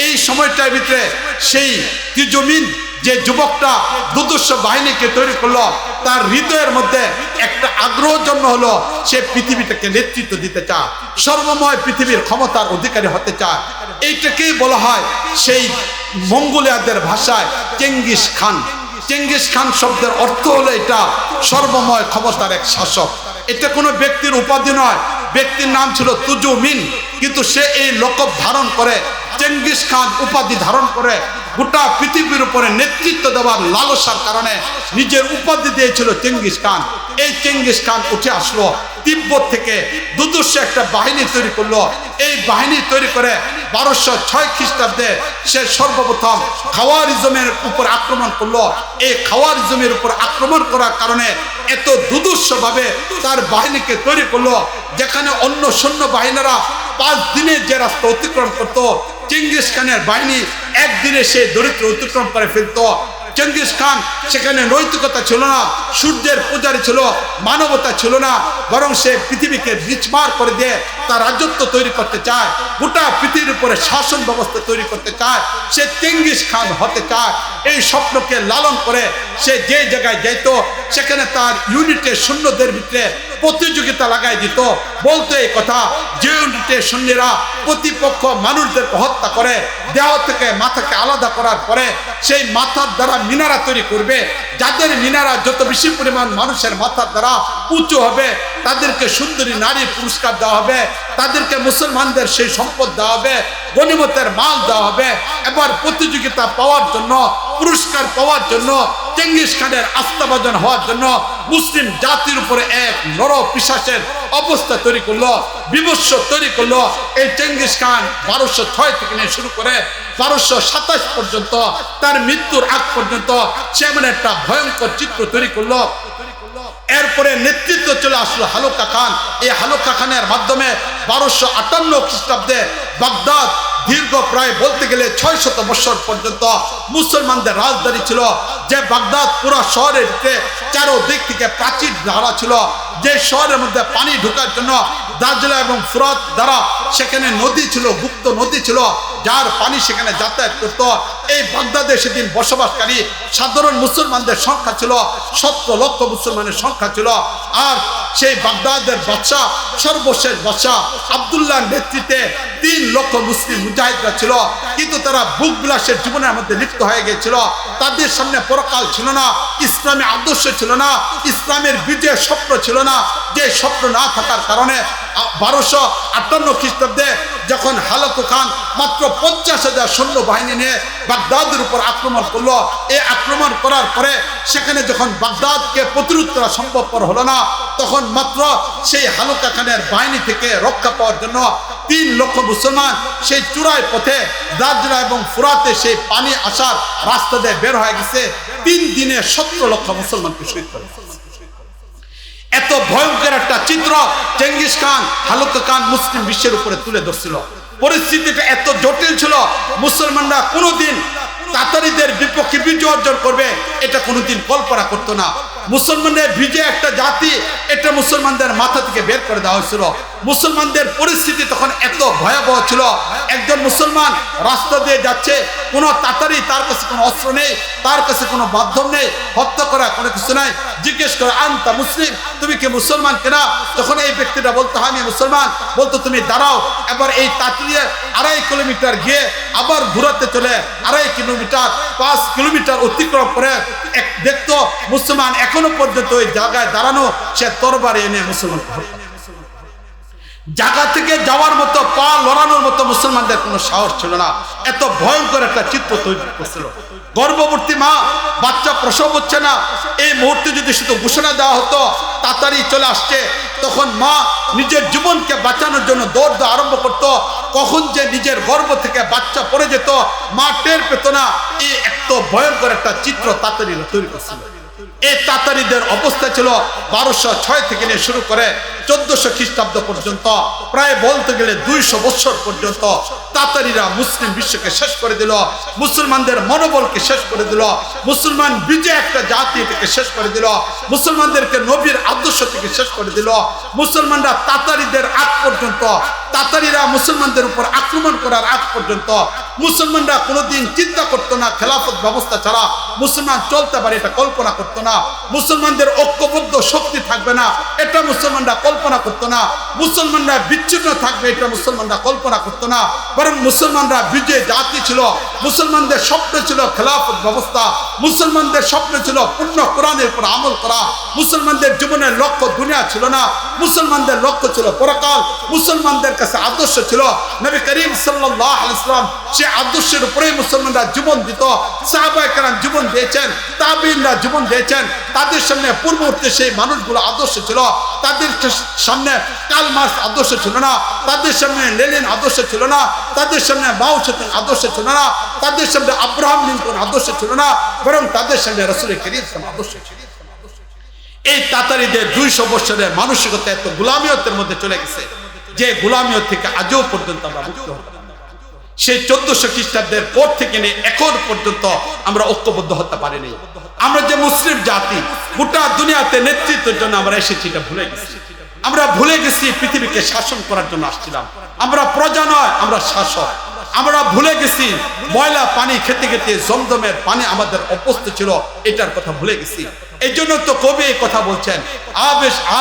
Speaker 1: এই সময়টার ভিতরে সেই তুজুমিন যে যুবকটা দুদুষ্য বাহিনীকে তৈরি করলো, তার হৃদয়ের মধ্যে একটা আগ্রহ জন্ম হলো, সে পৃথিবীটাকে নেতৃত্ব দিতে চায়, সর্বময় পৃথিবীর ক্ষমতার অধিকারী হতে চায়। এইটাকেই বলা হয় সেই মঙ্গোলিয়াদের ভাষায় চেঙ্গিস খান। চেঙ্গিস খান শব্দের অর্থ হলো এটা সর্বময় ক্ষমতার এক শাসক। এটা কোনো ব্যক্তির উপাধি নয়, ব্যক্তির নাম ছিল তুজুমিন, কিন্তু সে এই লকব ধারণ করে, চেঙ্গিস খান উপাধি ধারণ করে গোটা পৃথিবীর উপরে নেতৃত্ব দেওয়ার লালসার কারণে নিজের উপাধি দিয়েছিল চেঙ্গিস খান। এই চেঙ্গিস খান উঠে আসলো তিব্বত থেকে, দুদর্শ একটা বাহিনী তৈরি করলো। এই বাহিনী তৈরি করে 1206 খ্রিস্টাব্দে সে সর্বপ্রথম খাওয়ারিজমের উপর আক্রমণ করলো। এই খাওয়ারিজমের উপর আক্রমণ করার কারণে এত দুদর্শভাবে তার বাহিনীকে তৈরি করলো, যেখানে অন্য সৈন্য বাহিনীরা 5 দিনে যে রাস্তা অতিক্রম করত, চেঙ্গিস খানের বাহিনী একদিনে সে দরিদ্র অতিক্রম করে ফেলত। চেঙ্গিস খান সেখানে নৈতিকতা ছিল না, সূর্যের পূজারী ছিল, মানবতা ছিল না, বরং সে পৃথিবীকে বিচমার করে দিয়ে তার রাজত্ব তৈরি করতে চায়, গোটা পৃথিবীর উপরে শাসন ব্যবস্থা তৈরি করতে চায়, সে চেঙ্গিস খান হতে চায়। এই স্বপ্নকে লালন করে সে যে জায়গায় যেত সেখানে তার ইউনিটের সৈন্যদের ভিতরে প্রতিযোগিতা লাগাই দিত। বলতো এই কথা, যে ইউনিটের সৈন্যরা প্রতিপক্ষ মানুষদেরকে হত্যা করে দেহ থেকে মাথাকে আলাদা করার পরে সেই মাথার দ্বারা মিনারা তৈরি করবে, যাদের মিনারা যত বেশি পরিমাণ মানুষের মাথার দ্বারা উঁচু হবে তাদেরকে সুন্দরী নারী পুরস্কার দেওয়া হবে, তাদেরকে মুসলমানদের সেই সম্পদ দেওয়া হবে, গনিমতের মাল দেওয়া হবে। এবার প্রতিযোগিতা পাওয়ার জন্য, পুরস্কার পাওয়ার জন্য, চেঙ্গিস খানের আস্থাভাজন হওয়ার জন্য মুসলিম জাতির উপরে এক নর পিশাচের অবস্থা তৈরি করলো, বিভৎস তৈরি করলো। এই চেঙ্গিস খান 1206 থেকে নিয়ে শুরু করে 1227 পর্যন্ত, তার মৃত্যুর আগ পর্যন্ত সে এমন একটা ভয়ঙ্কর চিত্র তৈরি করলো। এরপরে নেতৃত্ব চলে আসলো হালুকা খান। এই হালুকা খানের মাধ্যমে 1258 খ্রিস্টাব্দে বাগদাদ দীর্ঘ প্রায় বলতে গেলে 600 বছর পর্যন্ত মুসলমানদের রাজধানী ছিল। যে বাগদাদ পুরো শহরের ভিতরে চারোদিক থেকে প্রাচীর ধারা ছিল, যে শহরের মধ্যে পানি ঢোকার জন্য দাজলা এবং ফুরাত দ্বারা সেখানে নদী ছিল, গুপ্ত নদী ছিল, যার পানি সেখানে যাতায়াত করত। এই বাগদাদে সেদিন বসবাসকারী সাধারণ মুসলমানদের সংখ্যা ছিল 17 লক্ষ মুসলমানের সংখ্যা ছিল। আর সেই বাগদাদের বাদশাহ, সর্বশেষ বাদশাহ আব্দুল্লাহর নেতৃত্বে 3 লক্ষ মুসলিম মুজাহিদরা ছিল, কিন্তু তারা বুক বিলাসের জীবনের মধ্যে লিপ্ত হয়ে গিয়েছিল। তাদের সামনে পরকাল ছিল না, ইসলামী আদর্শ ছিল না, ইসলামের বিজয়ের স্বপ্ন ছিল না। যে স্বপ্ন না থাকার কারণে 1258 খ্রিস্টাব্দে যখন হালুকা খান মাত্র 50,000 সৈন্য বাহিনী নিয়ে বাগদাদের উপর আক্রমণ করলো, এই আক্রমণ করার পরে সেখানে যখন বাগদাদকে প্রতিরোধ করা সম্ভবপর হলো না, তখন মাত্র সেই হালুকা খানের বাহিনী থেকে রক্ষা পাওয়ার জন্য 3 লক্ষ মুসলমান সেই চূড়ায় পথে দাজলা এবং ফুরাতে সেই পানি আসার রাস্তা দিয়ে বের হয়ে গেছে। 3 দিনে 17 লক্ষ মুসলমানকে শহীদ করে। এত ভয়ঙ্কর একটা চিত্র চেঙ্গিস খান, হালুকা খান মুসলিম বিশ্বের উপরে তুলে ধরছিল। পরিস্থিতিটা এত জটিল ছিল, মুসলমানরা কোনোদিন তাতারিদের বিপক্ষে বিজয় অর্জন করবে এটা কোনোদিন কল্পনা করতো না। মুসলমানদের বিজয় একটা জাতি, এটা মুসলমানদের মাথা থেকে বের করে দেওয়া হয়েছিল। মুসলমানদের পরিস্থিতি তখন এত ভয়াবহ ছিল, একজন মুসলমান রাস্তা দিয়ে যাচ্ছে, কোনো তাতারি তার কাছে কোনো অস্ত্র নেই, তার কাছে কোনো মাধ্যম নেই, হত্যা করা কোনো কিছু নাই। জিজ্ঞেস করে আনতা মুসলিম, তুমি কি মুসলমান কিনা? তখন এই ব্যক্তিটা বলতো আমি মুসলমান, বলতো তুমি দাঁড়াও। এবার এই তাতলিয়ে 2.5 কিলোমিটার গিয়ে আবার ঘুরাতে চলে 2.5 কিলোমিটার, 5 কিলোমিটার অতিক্রম করে দেখতো মুসলমান এখনো পর্যন্ত ওই জায়গায় দাঁড়ানো, সে তরবারি এনে মুসলমান জায়গা থেকে যাওয়ার মতো, পা লড়ানোর মতো মুসলমানদের কোনো সাহস ছিল না। এত ভয়ঙ্কর একটা চিত্র তৈরি করছিল। গর্ভবতী মা, বাচ্চা প্রসব হচ্ছে না, এই মুহূর্তে যদি শুধু ঘোষণা দেওয়া হতো তাড়াতাড়ি চলে আসছে, তখন মা নিজের জীবনকে বাঁচানোর জন্য দৌড় দেওয়া আরম্ভ করতো। কখন যে নিজের গর্ভ থেকে বাচ্চা পড়ে যেত মা টের পেত না। এই এত ভয়ঙ্কর একটা চিত্র তাড়াতাড়ি তৈরি করছিল। এই তাতারিদের অবস্থা ছিল 1206 থেকে নিয়ে শুরু করে 1400 খ্রিস্টাব্দ পর্যন্ত, প্রায় বলতে গেলে 200 বছর পর্যন্ত তাতারিরা মুসলিম বিশ্বকে শেষ করে দিল, মুসলমানদের মনোবলকে শেষ করে দিল, মুসলমান বিজয় একটা জাতি থেকে শেষ করে দিল, মুসলমানদেরকে নবীর আদর্শ থেকে শেষ করে দিল। মুসলমানরা তাতারিদের আগ পর্যন্ত, তাতারিরা মুসলমানদের উপর আক্রমণ করার আগ পর্যন্ত মুসলমানরা কোনোদিন চিন্তা করতো না খেলাফত ব্যবস্থা ছাড়া মুসলমান চলতে পারে এটা কল্পনা করতো না। মুসলমানদের ঐক্যবদ্ধ শক্তি থাকবে না এটা মুসলমানরা কল্পনা করতো না। মুসলমানরা বিচ্ছিন্ন থাকবে এটা মুসলমানরা কল্পনা করতো না। বরং মুসলমানরা বিজয় জাতি ছিল। মুসলমানদের স্বপ্ন ছিল খেলাফত ব্যবস্থা। মুসলমানদের স্বপ্ন ছিল পূর্ণ কোরআনের উপর আমল করা। মুসলমানদের জীবনের লক্ষ্য দুনিয়া ছিল না, মুসলমানদের লক্ষ্য ছিল পরকাল। মুসলমানদের কাছে আদর্শ ছিল নবী করিম সাল্লাল্লাহু আলাইহি ওয়াসাল্লাম, সে আদর্শের উপরেই মুসলমানরা জীবন দিত। সাহাবায়ে কেরাম জীবন দিয়েছেন, তাবিঈনরা জীবন দিয়েছেন। তাদের সামনে পূর্ববর্তী সেই মানুষগুলো আদর্শ ছিল। তাদের সামনে কার্ল মার্কস আদর্শ ছিল না, তাদের সামনে লেনিন আদর্শ ছিল না, তাদের সামনে মাও সেতুং আদর্শ ছিল না, তাদের সামনে আব্রাহাম লিঙ্কন আদর্শ ছিল না, বরং তাদের সামনে রাসূল করিম সাল্লাল্লাহু আলাইহি ওয়াসাল্লাম আদর্শ ছিল। এই তাতারিদের 200 বছরের মানসিকতা এত গোলামিয়তের মধ্যে চলে গেছে যে গোলামিয়ত থেকে আজও পর্যন্ত আমরা মুক্ত হতে পারি। সেই 1400 খ্রিস্টাব্দের পর থেকে নিয়ে এখন পর্যন্ত আমরা ঐক্যবদ্ধ হতে পারিনি। আমরা যে মুসলিম জাতি, গোটা দুনিয়াতে নেতৃত্বের জন্য আমরা এসেছি এটা ভুলে গেছি। আমরা ভুলে গেছি পৃথিবীকে শাসন করার জন্য আসছিলাম। আমরা প্রজা নয়, আমরা শাসক। আমরা ভুলে গেছি ময়লা পানি খেতে খেতে জমজমের পানি আমাদের অভ্যস্ত ছিল, এটার কথা ভুলে গেছি। এই জন্য তো কবি এই কথা বলছেন,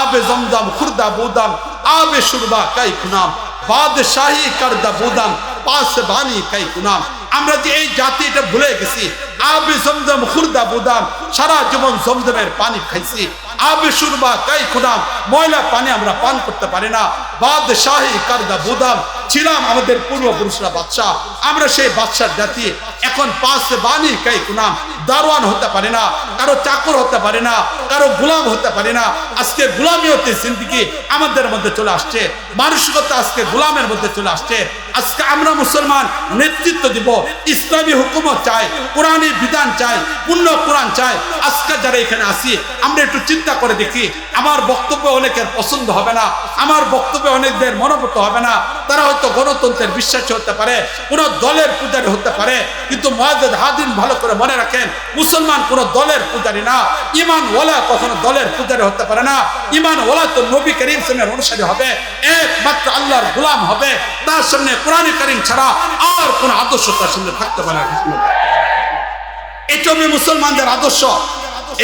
Speaker 1: আবে জমজম খুরদা বুদাম আবে শুরবা কাই খুনাম বাদশাহী করদা বুদাম পাস বানি কাই খুনাম। আমরা যে এই জাতি এটা ভুলে গেছি। আবে জমজম খুরদা বুদাম, সারা জীবন জমজমের পানি খাইছি। আবে শুরবা কাই খুনাম, ময়লা পানি আমরা পান করতে পারি না। বাদশাহী করদা বুদাম, ছিলাম আমাদের পূর্বপুরুষরা বাদশাহ, আমরা সেই বাদশার জাতি। এখন পাস বানি কাই খুনাম, দারোয়ান হতে পারে না, কারো চাকর হতে পারে না, কারো গোলাম হতে পারে না। আজকে গোলামিয়তের জিন্দেগি আমাদের মধ্যে চলে আসছে, মানসিকতা আজকে গোলামের মধ্যে চলে আসছে। আজকে আমরা মুসলমান নেতৃত্ব দিব, ইসলামী হুকুমত চাই, কোরআনী বিধান চাই, পূর্ণ কোরআন চাই। আজকে যারা এখানে আসি আমরা একটু চিন্তা করে দেখি, আমার বক্তব্য অনেকের পছন্দ হবে না, আমার বক্তব্য অনেকদের মনোভূত হবে না। তারা হয়তো গণতন্ত্রের বিশ্বাসী হতে পারে, কোন দলের পূজারী হতে পারে, কিন্তু মুআজ্জাজ হাদিন ভালো করে মনে রাখেন, মুসলমান কোন দলের পূজারী না। ঈমান ওয়ালা কখনো দলের পূজারী হতে পারে না। ঈমান ওয়ালা তো নবী করিম সাল্লাল্লাহু আলাইহি ওয়াসাল্লামের অনুসারী হবে, একমাত্র আল্লাহর গোলাম হবে। তার সামনে কোরআন কারীম ছাড়া আর কোন আদর্শ তার সামনে থাকতে পারে না। এটা হবে মুসলমানদের আদর্শ।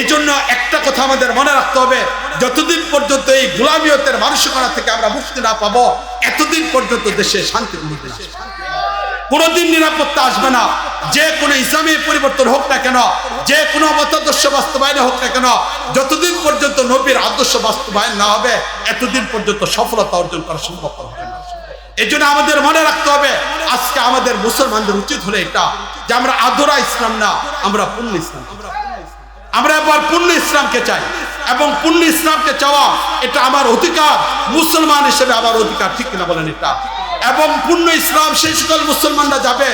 Speaker 1: এই জন্য একটা কথা আমাদের মনে রাখতে হবে, যতদিন পর্যন্ত এই গোলামিয়তের মানসিকতা থেকে আমরা মুক্তি না পাবো, এতদিন পর্যন্ত দেশে শান্তি আসবে না, কোনদিন নিরাপত্তা আসবে না। যে কোনো ইসলামী পরিবর্তন হোক না কেন, যে কোনো মতাদর্শ বাস্তবায়ন হোক না কেন, যতদিন পর্যন্ত নবীর আদর্শ বাস্তবায়ন না হবে, এতদিন পর্যন্ত সফলতা অর্জন করা সম্ভব হবে না। এই জন্য আমাদের মনে রাখতে হবে, আজকে আমাদের মুসলমানদের উচিত হলো এটা যে আমরা আদরা ইসলাম না, আমরা পূর্ণ ইসলাম। আমরা এবার পূর্ণ ইসলামকে চাই, এবং পূর্ণ ইসলামকে চাওয়া এটা আমার অধিকার, মুসলমান হিসেবে আমার অধিকার, ঠিক কিনা বলেন এটা? এবং পূর্ণ ইসলাম সেই সকল মুসলমানরা যাবে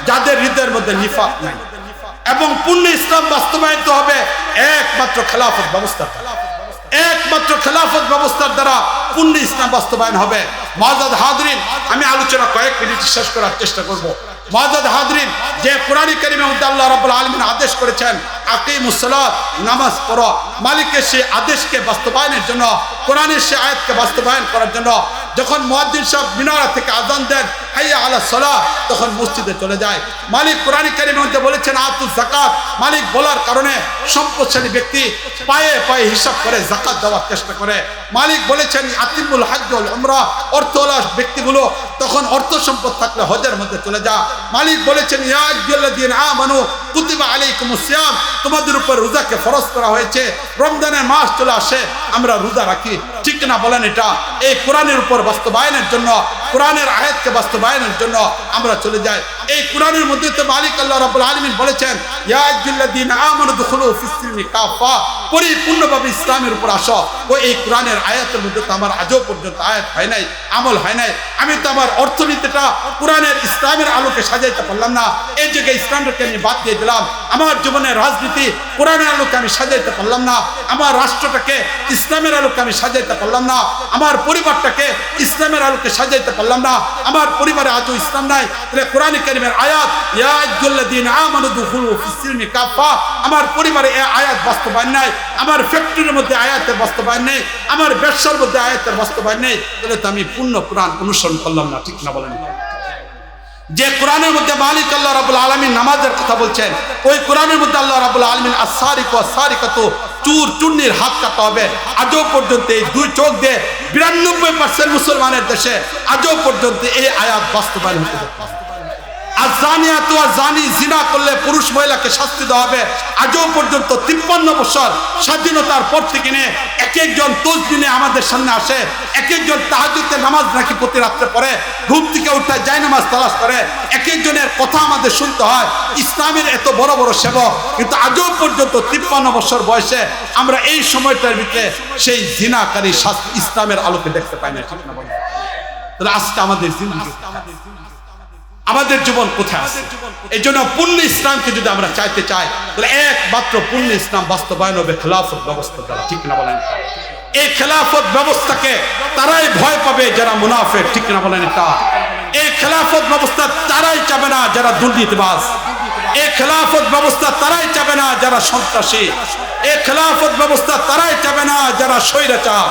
Speaker 1: যাদের হৃদয়ের মধ্যে নিফাক নাই। এবং পূর্ণ ইসলাম বাস্তবায়িত হবে একমাত্র খেলাফত ব্যবস্থা, একমাত্র খেলাফত ব্যবস্থার দ্বারা পূর্ণ ইসলাম বাস্তবায়ন হবে। মুআজ্জাজ হাজরিন, আমি আলোচনা কয়েক মিনিট শেষ করার চেষ্টা করব। মুআজ্জাজ হাজরিন, যে কোরআন কারীমের মধ্যে আল্লাহ রাব্বুল আলামিন আদেশ করেছেন আকিমুস সালাত, নামাজ পড়ো, মালিকের সেই আদেশকে বাস্তবায়নের জন্য, কোরআনের সেই আয়াতকে বাস্তবায়ন করার জন্য যখন মুয়াজ্জিন সাহেব মিনারা থেকে আযান দেন হাইয়া আলা সালাহ, তখন মসজিদে চলে যায়। মালিক কোরআন কারীমের মধ্যে বলেছেন আতুজ যাকাত, মালিক বলার কারণে সম্পদশালী ব্যক্তি পায়ে পায়ে হিসাব করে যাকাত দেওয়ার চেষ্টা করে। মালিক বলেছেন আতিমুল হজ্জ ওয়াল উমরা, অর্থওয়ালা ব্যক্তিগুলো তখন অর্থ সম্পদ থাকলে হজের মধ্যে চলে যা। মালিক বলেছেন ইয়া আইয়ুহাল্লাযীনা আমানু কুতিবা আলাইকুমুস সিয়াম, তোমাদের উপর রোজাকে ফরজ করা হয়েছে। রমজানের মাস চলে আসে, আমরা রোজা রাখি, ঠিক না বলেন? এটা এই কোরআনের উপর বাস্তবায়নের জন্য, কোরআনের আয়াতকে বাস্তবায়নের জন্য আমরা চলে যাই। এই কোরআনের মধ্যে তো মালিক আল্লাহ রাব্বুল আলামিন বলেছেন ইয়া আইয়ুহাল্লাযীনা আমানু দুখুলু ফিস-সিলমি কাফা, পরিপূর্ণভাবে ইসলামের উপর আসো। ও এই কোরআনের আয়াতের মধ্যে তো আমার আজও পর্যন্ত আয়াত হয় নাই, আমল হয় নাই। আমি তো আমার অর্থনীতিটা কোরআনের ইসলামের আলোকে সাজাইতে পারলাম না, এই জায়গায় ইসলামটাকে আমি বাদ দিয়ে দিলাম। আমার জীবনের রাজনীতি কোরআনের আলোকে আমি সাজাইতে পারলাম না, আমার রাষ্ট্রটাকে ইসলামের আলোকে আমি সাজাইতে পারলাম না, আমার পরিবারটাকে ইসলামের আলোকে সাজাইতে পারলাম না। আমার পরিবারে আজও ইসলাম নাই। তাহলে কোরআন কারীমের আয়াত ইয়া আইয়ুহাল্লাযীনা আমানু দুখুলু ফিস-সিলমি কাফা, আমার পরিবারে এই আয়াত বাস্তবায়ন নাই, আমার ফ্যাক্টরির মধ্যে আয়াতের বাস্তবায়ন নেই, আমার ব্যবসার মধ্যে আয়াতের বাস্তবায়ন নেই, তাহলে তো আমি পূর্ণ কোরআন অনুসরণ করলাম না, ঠিক না বলেন? যে কোরআনের মধ্যে মালিক আল্লাহ রাব্বুল আলামিন নামাজের কথা বলছেন, ওই কোরআনের মধ্যে আল্লাহ রাব্বুল আলামিন as-সারিকু ওয়াস-সারিকাতু চুর চুন্নির হাত কাটা হবে। আজও পর্যন্ত এই দুই চোখ দিয়ে 92% মুসলমানের দেশে আজও পর্যন্ত এই আয়াত বাস্তবায়ন হতে পারে। আজ-জানিয়াতু ওয়াজ-জানি, জিনা করলে পুরুষ মহিলাকে শাস্তি দেওয়া হবে। আজও পর্যন্ত 53 বছর স্বাধীনতার পর থেকে নিয়ে এক একজন তসবিহে আমাদের সামনে আসে, এক একজন তাহাজ্জুদের নামাজ নাকি প্রতি রাত্রে পড়ে, ঘুম থেকে উঠে যায় নামাজ তালাশ করে, এক একজনের কথা আমাদের শুনতে হয়। ইসলামের এত বড় বড় সেবক, কিন্তু আজও পর্যন্ত 53 বছর বয়সে আমরা এই সময়টার ভিতরে সেই জিনাকারী শাস্তি ইসলামের আলোকে দেখতে পাই না, ঠিক না বলেন? তাহলে আজকে আমাদের জিন্দেগি, আমাদের জীবন কোথায় আছে? এই জন্য পূর্ণ ইসলামকে যদি আমরা চাইতে চাই, তাহলে একমাত্র পূর্ণ ইসলাম বাস্তবায়ন হবে খেলাফত ব্যবস্থা দ্বারা, ঠিক না বলেন? এই খেলাফত ব্যবস্থাকে তারাই ভয় পাবে যারা মুনাফিক, ঠিক না বলেন? এটা এই খেলাফত ব্যবস্থা তারাই চাবে না যারা দুর্নীতিবাজ, এই খেলাফত ব্যবস্থা তারাই চাবে না যারা সন্ত্রাসী, এই খেলাফত ব্যবস্থা তারাই চাবে না যারা স্বৈরাচার,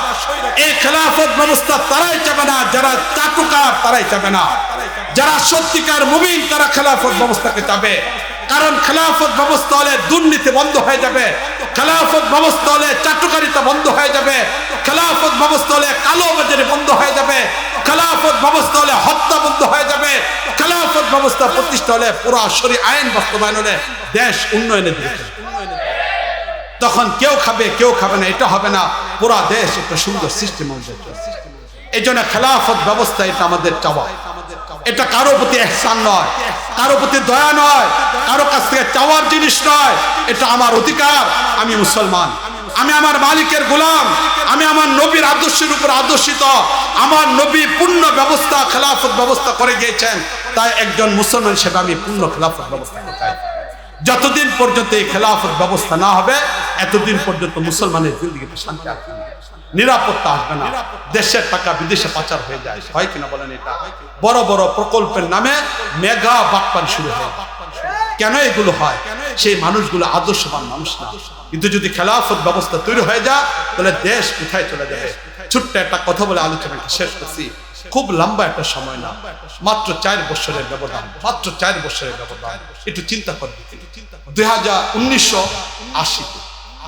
Speaker 1: এই খেলাফত ব্যবস্থা তারাই চাবে না যারা চাটুকার, তারাই চাবে না যারা সত্যিকার মুমিন, তারা খেলাফত ব্যবস্থাকে চাবে। কারণ খেলাফত ব্যবস্থা হলে দুর্নীতি বন্ধ হয়ে যাবে, খেলাফত ব্যবস্থা হলে চাটুকারিতা বন্ধ হয়ে যাবে, খেলাফত ব্যবস্থা হলে কালোবাজারি বন্ধ হয়ে যাবে, খেলাফত ব্যবস্থা হলে হত্যা বন্ধ হয়ে যাবে, খেলাফত ব্যবস্থা প্রতিষ্ঠা হলে পুরো শরীয়ত আইন বাস্তবায়ন হলে দেশ উন্নয়নের দিকে। তখন কেউ খাবে কেউ খাবে না, এটা হবে না, পুরা দেশ একটা সুন্দর সিস্টেম হবে। এই জন্য খেলাফত ব্যবস্থা এটা আমাদের চাওয়া, এটা কারো প্রতি ইহসান নয়, কারো প্রতি দয়া নয়, কারো কাছ থেকে চাওয়ার জিনিস নয়, এটা আমার অধিকার। আমি মুসলমান, আমি আমার মালিকের গোলাম, আমি আমার নবীর আদর্শের উপর আদর্শিত। আমার নবী পূর্ণ ব্যবস্থা খেলাফত ব্যবস্থা করে গিয়েছেন, তাই একজন মুসলমান হিসেবে আমি পূর্ণ খেলাফত ব্যবস্থা চাই। যতদিন পর্যন্ত এই খেলাফত ব্যবস্থা না হবে, এতদিন পর্যন্ত মুসলমানের জিন্দেগিতে শান্তি আসবে না, নিরাপত্তা আসবে না, দেশের টাকা বিদেশে পাচার হয়ে যায়, হয় কিনা বলেন? এটা বড় বড় প্রকল্পের নামে মেগা বাটপান শুরু হয়। কেন এগুলো হয়? সেই মানুষগুলো আদর্শবান মানুষ না। কিন্তু যদি খেলাফত ব্যবস্থা তৈরি হয়ে যায়, তাহলে দেশ কোথায় চলে যাবে? ছোট্ট একটা কথা বলে আলোচনাকে শেষ করছি। খুব লম্বা একটা সময় না, মাত্র 4 বছরের ব্যবধান, মাত্র 4 বছরের ব্যবধান। একটু চিন্তা করবে,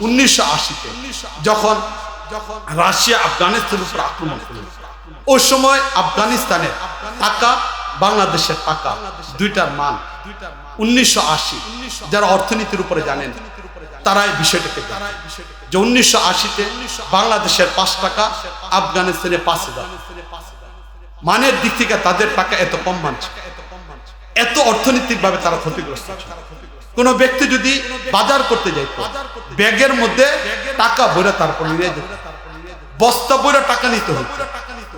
Speaker 1: 1980-তে যখন রাশিয়া আফগানিস্তানের উপর আক্রমণ করল, ওই সময় আফগানিস্তানের টাকা, বাংলাদেশের টাকা, দুইটার মান 1980, যারা অর্থনীতির উপরে জানেন তারা এই বিষয়টাকে জানে যে 1980-তে বাংলাদেশের 5 টাকা, আফগানিস্তানে 5,000। মানের দিক থেকে তাদের টাকা এত কম মানছে, এত অর্থনৈতিক ভাবে তারা ক্ষতিগ্রস্ত। কোন ব্যক্তি যদি বাজার করতে যাইত, ব্যাগের মধ্যে টাকা ভরে তারপর নিয়ে যেত, বস্তা ভরে টাকা নিতে হতো।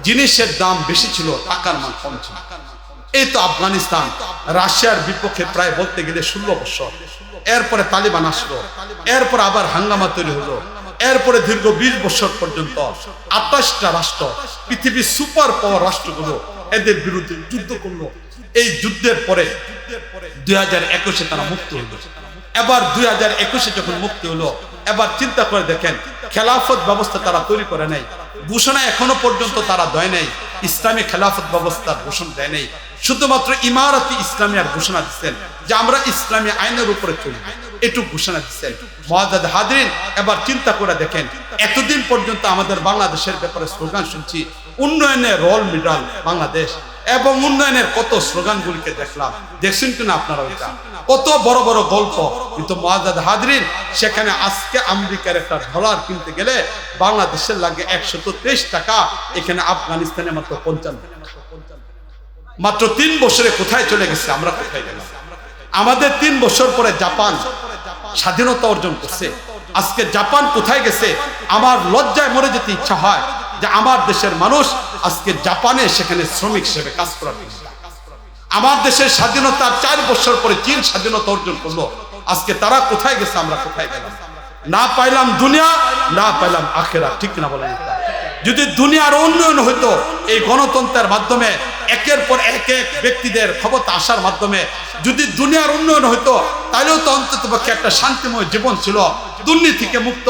Speaker 1: জিনিসের দাম বেশি ছিল, টাকার মান কম ছিল। এই তো আফগানিস্তান রাশিয়ার বিপক্ষে প্রায় বলতে গেলে 16 বছর, এরপরে তালিবান আসলো, এরপর আবার হাঙ্গামা তৈরি হলো, এরপরে দীর্ঘ 20 বছর পর্যন্ত 28টা রাষ্ট্র, পৃথিবীর সুপার পাওয়ার রাষ্ট্রগুলো এদের বিরুদ্ধে যুদ্ধ করলো। এই যুদ্ধের পরে 2021-এ তারা মুক্ত হলো। এবার 2021-এ যখন মুক্তি হলো, এবার চিন্তা করে দেখেন, খেলাফত ব্যবস্থা তারা তৈরি করে নাই, ঘোষণা এখনো পর্যন্ত তারা দেয় নাই, ইসলামী খেলাফত ব্যবস্থার ঘোষণা দেয় নাই, শুধুমাত্র ইমারতি ইসলামিয়ার ঘোষণা দিচ্ছেন যে আমরা ইসলামী আইনের উপরে চলব, এটুকু ঘোষণা দিচ্ছেন। মুআজ্জাজ হাজরিন, এবার চিন্তা করে দেখেন, এতদিন পর্যন্ত আমাদের বাংলাদেশের ব্যাপারে স্লোগান শুনছি, উন্নয়নের রোল মডেল বাংলাদেশ, এবং উন্নয়নের কত স্লোগানগুলিকে দেখলাম, দেখছেন কিনা আপনারা? ওইটা কত বড় বড় গল্প। কিন্তু মুআজ্জাজ হাজরিন, সেখানে আজকে আমেরিকার একটা ডলার কিনতে গেলে বাংলাদেশের লাগে 123 টাকা, এখানে আফগানিস্তানে মাত্র 55 টাকা। মাত্র 3 বছরে কোথায় চলে গেছে, আমরা কোথায় গেলাম? আমাদের 3 বছর পরে জাপান স্বাধীনতা অর্জন করছে, আজকে জাপান কোথায় গেছে? আমার লজ্জায় মরে যেতে ইচ্ছা হয় যে আমার দেশের মানুষ আজকে জাপানে সেখানে শ্রমিক হিসেবে কাজ করার। আমার দেশের স্বাধীনতার 4 বছর পরে চীন স্বাধীনতা অর্জন করলো, আজকে তারা কোথায় গেছে, আমরা কোথায় গেলাম? না পাইলাম দুনিয়া, না পাইলাম আখিরাত, ঠিক না বলেন? যদি দুনিয়ার উন্নয়ন হইতো এই গণতন্ত্রের মাধ্যমে, একের পর এক ব্যক্তিদের ক্ষমতা আসার মাধ্যমে যদি দুনিয়ার উন্নয়ন হইতো, তাহলেও তো অন্ততপক্ষে একটা শান্তিময় জীবন ছিল, দুর্নীতি থেকে মুক্ত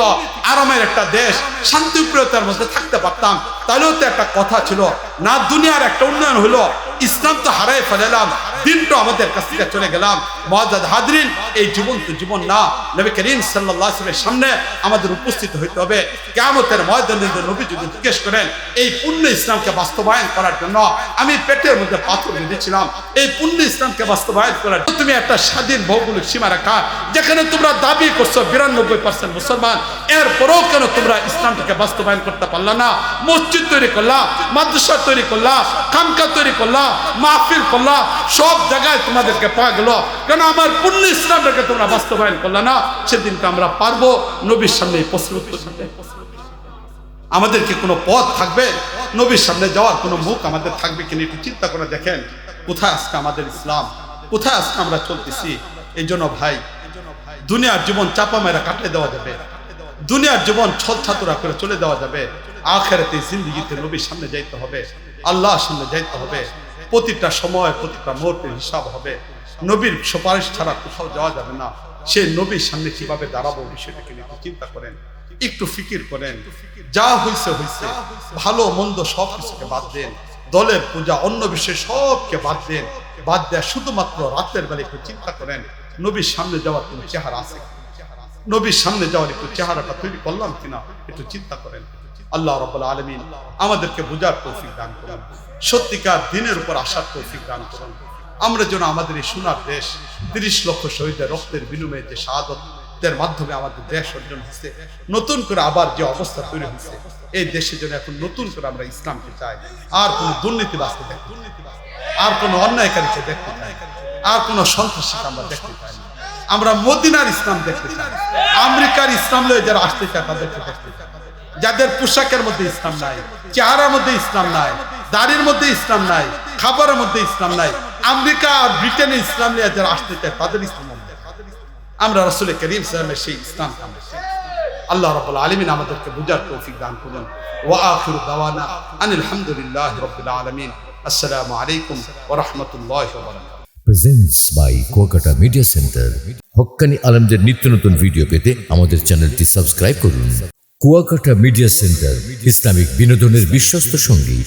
Speaker 1: আরামের একটা দেশ, শান্তিপ্রিয়তার মধ্যে থাকতে পারতাম, তাহলেও তো একটা কথা ছিল। না দুনিয়ার একটা উন্নয়ন হলো, ইসলাম তো হারাই ফেলাম, দিনটা আমাদের কাছ থেকে চলে গেলাম। মুআজ্জাজ হাজরিন, এই জীবন তো জীবন না। নবী করিম সাল্লাল্লাহু আলাইহি ওয়াসাল্লামের সামনে আমাদের উপস্থিত হইতে হবে। কিয়ামতের ময়দানে নবী যদি জিজ্ঞেস করেন এই পূর্ণ ইসলামকে বাস্তবায়ন করার জন্য আমি পেটের মধ্যে পাথর বেঁধেছিলাম, এই পূর্ণ ইসলামকে বাস্তবায়ন করার তুমি একটা স্বাধীন ভৌগোলিক সীমা রাখা, যেখানে তোমরা দাবি করছো 92% মুসলমান, এরপরেও কেন তোমরা ইসলামটাকে বাস্তবায়ন করতে পারলা না? মসজিদ তৈরি করলা, মাদ্রাসা তৈরি করলা, খানকা তৈরি করলা, মাহফিল করলা, সব জায়গায় তোমাদেরকে পাওয়া গেল, কেন আমার পূর্ণ ইসলামটাকে তোমরা বাস্তবায়ন করলা না? সেদিনকে আমরা পারবো নবীর সামনে এই প্রশ্ন উত্তর দিতে? আমাদের কি কোনো পথ থাকবে? নবীর সামনে যাওয়ার কোনো মুখ আমাদের থাকবে কিনা একটু চিন্তা করে দেখেন। কোথায় আজকে আমাদের ইসলাম, কোথায় আজকে আমরা চলতেছি? এই জন্য ভাই, দুনিয়ার জীবন চাপা মেরা কাটিয়ে দেওয়া যাবে, দুনিয়ার জীবন ছল ছাতুরা করে চলে দেওয়া যাবে। আখিরাতে জিন্দেগিতে নবীর সামনে যাইতে হবে, আল্লাহর সামনে যাইতে হবে। প্রতিটা সময় প্রতিটা মুহূর্তের হিসাব হবে। নবীর সুপারিশ ছাড়া কোথাও যাওয়া যাবে না। সেই নবীর সামনে কিভাবে দাঁড়াবো বিষয়টাকে নিয়ে চিন্তা করেন, একটু ফিকির করেন। যা হইছে হইছে, ভালো মন্দ সব কিছুকে বাদ দেন, দলের পূজা অন্য বিষয় সবকে বাদ দেন। বাদ দেয়া শুধুমাত্র রাতের বেলা একটু চিন্তা করেন নবীর সামনে যাওয়ার কোনো চেহারা আছে, নবীর সামনে যাওয়ার একটু চেহারাটা তৈরি করলাম কিনা একটু চিন্তা করেন। আল্লাহ রাব্বুল আলামিন আমাদেরকে বুঝার তৌফিক দান করুন, সত্যিকার দিনের উপর আসার তৌফিক দান করুন। আমরা যেন আমাদের এই সোনার দেশ, 30 লক্ষ শহীদের রক্তের বিনিময়ে যে শাহাদতের মাধ্যমে আমাদের দেশ অর্জন হয়েছে, নতুন করে আবার যে অবস্থা তৈরি হয়েছে, এই দেশে যেন এখন নতুন করে আমরা ইসলামকে চাই। আর কোনো দুর্নীতিবাজকে দেখতে, আর কোনো অন্যায়কারীকে দেখতে চাই, আর কোনো সন্ত্রাসীকে আমরা দেখতে চাই না। আমরা মদিনার ইসলাম দেখতে চাই। আমেরিকার ইসলাম লয়ে যারা আসতে চায় তাদেরকে দেখতে চাই, যাদের পোশাকের মধ্যে ইসলাম নাই, চেহারার মধ্যে ইসলাম নাই, দাড়ির মধ্যে ইসলাম নাই, খাবারের মধ্যে ইসলাম নাই। আমেরিকা আর ব্রিটেনে ইসলাম নিয়ে যারা আসতে চায় তাদের ইসলাম আমরা রাসূল করিম সাল্লাল্লাহু আলাইহি ওয়াসাল্লামের সেই ইসলাম আমরা চাই। আল্লাহ রাব্বুল আলামিন আমাদেরকে বুঝার তৌফিক দান করুন। ওয়া আখিরু দাওয়ানা আনিল হামদুলিল্লাহি রাব্বিল আলামিন। আসসালামু আলাইকুম ওয়া রাহমাতুল্লাহি ওয়া বারাকাতুহু।
Speaker 2: Presents by Kuakata media centre. হক্কানি আলেমদের নিত্য নতুন ভিডিও পেতে আমাদের চ্যানেলটি সাবস্ক্রাইব করুন। কুয়াকাটা মিডিয়া সেন্টার, ইসলামিক বিনোদনের বিশ্বস্ত সঙ্গী।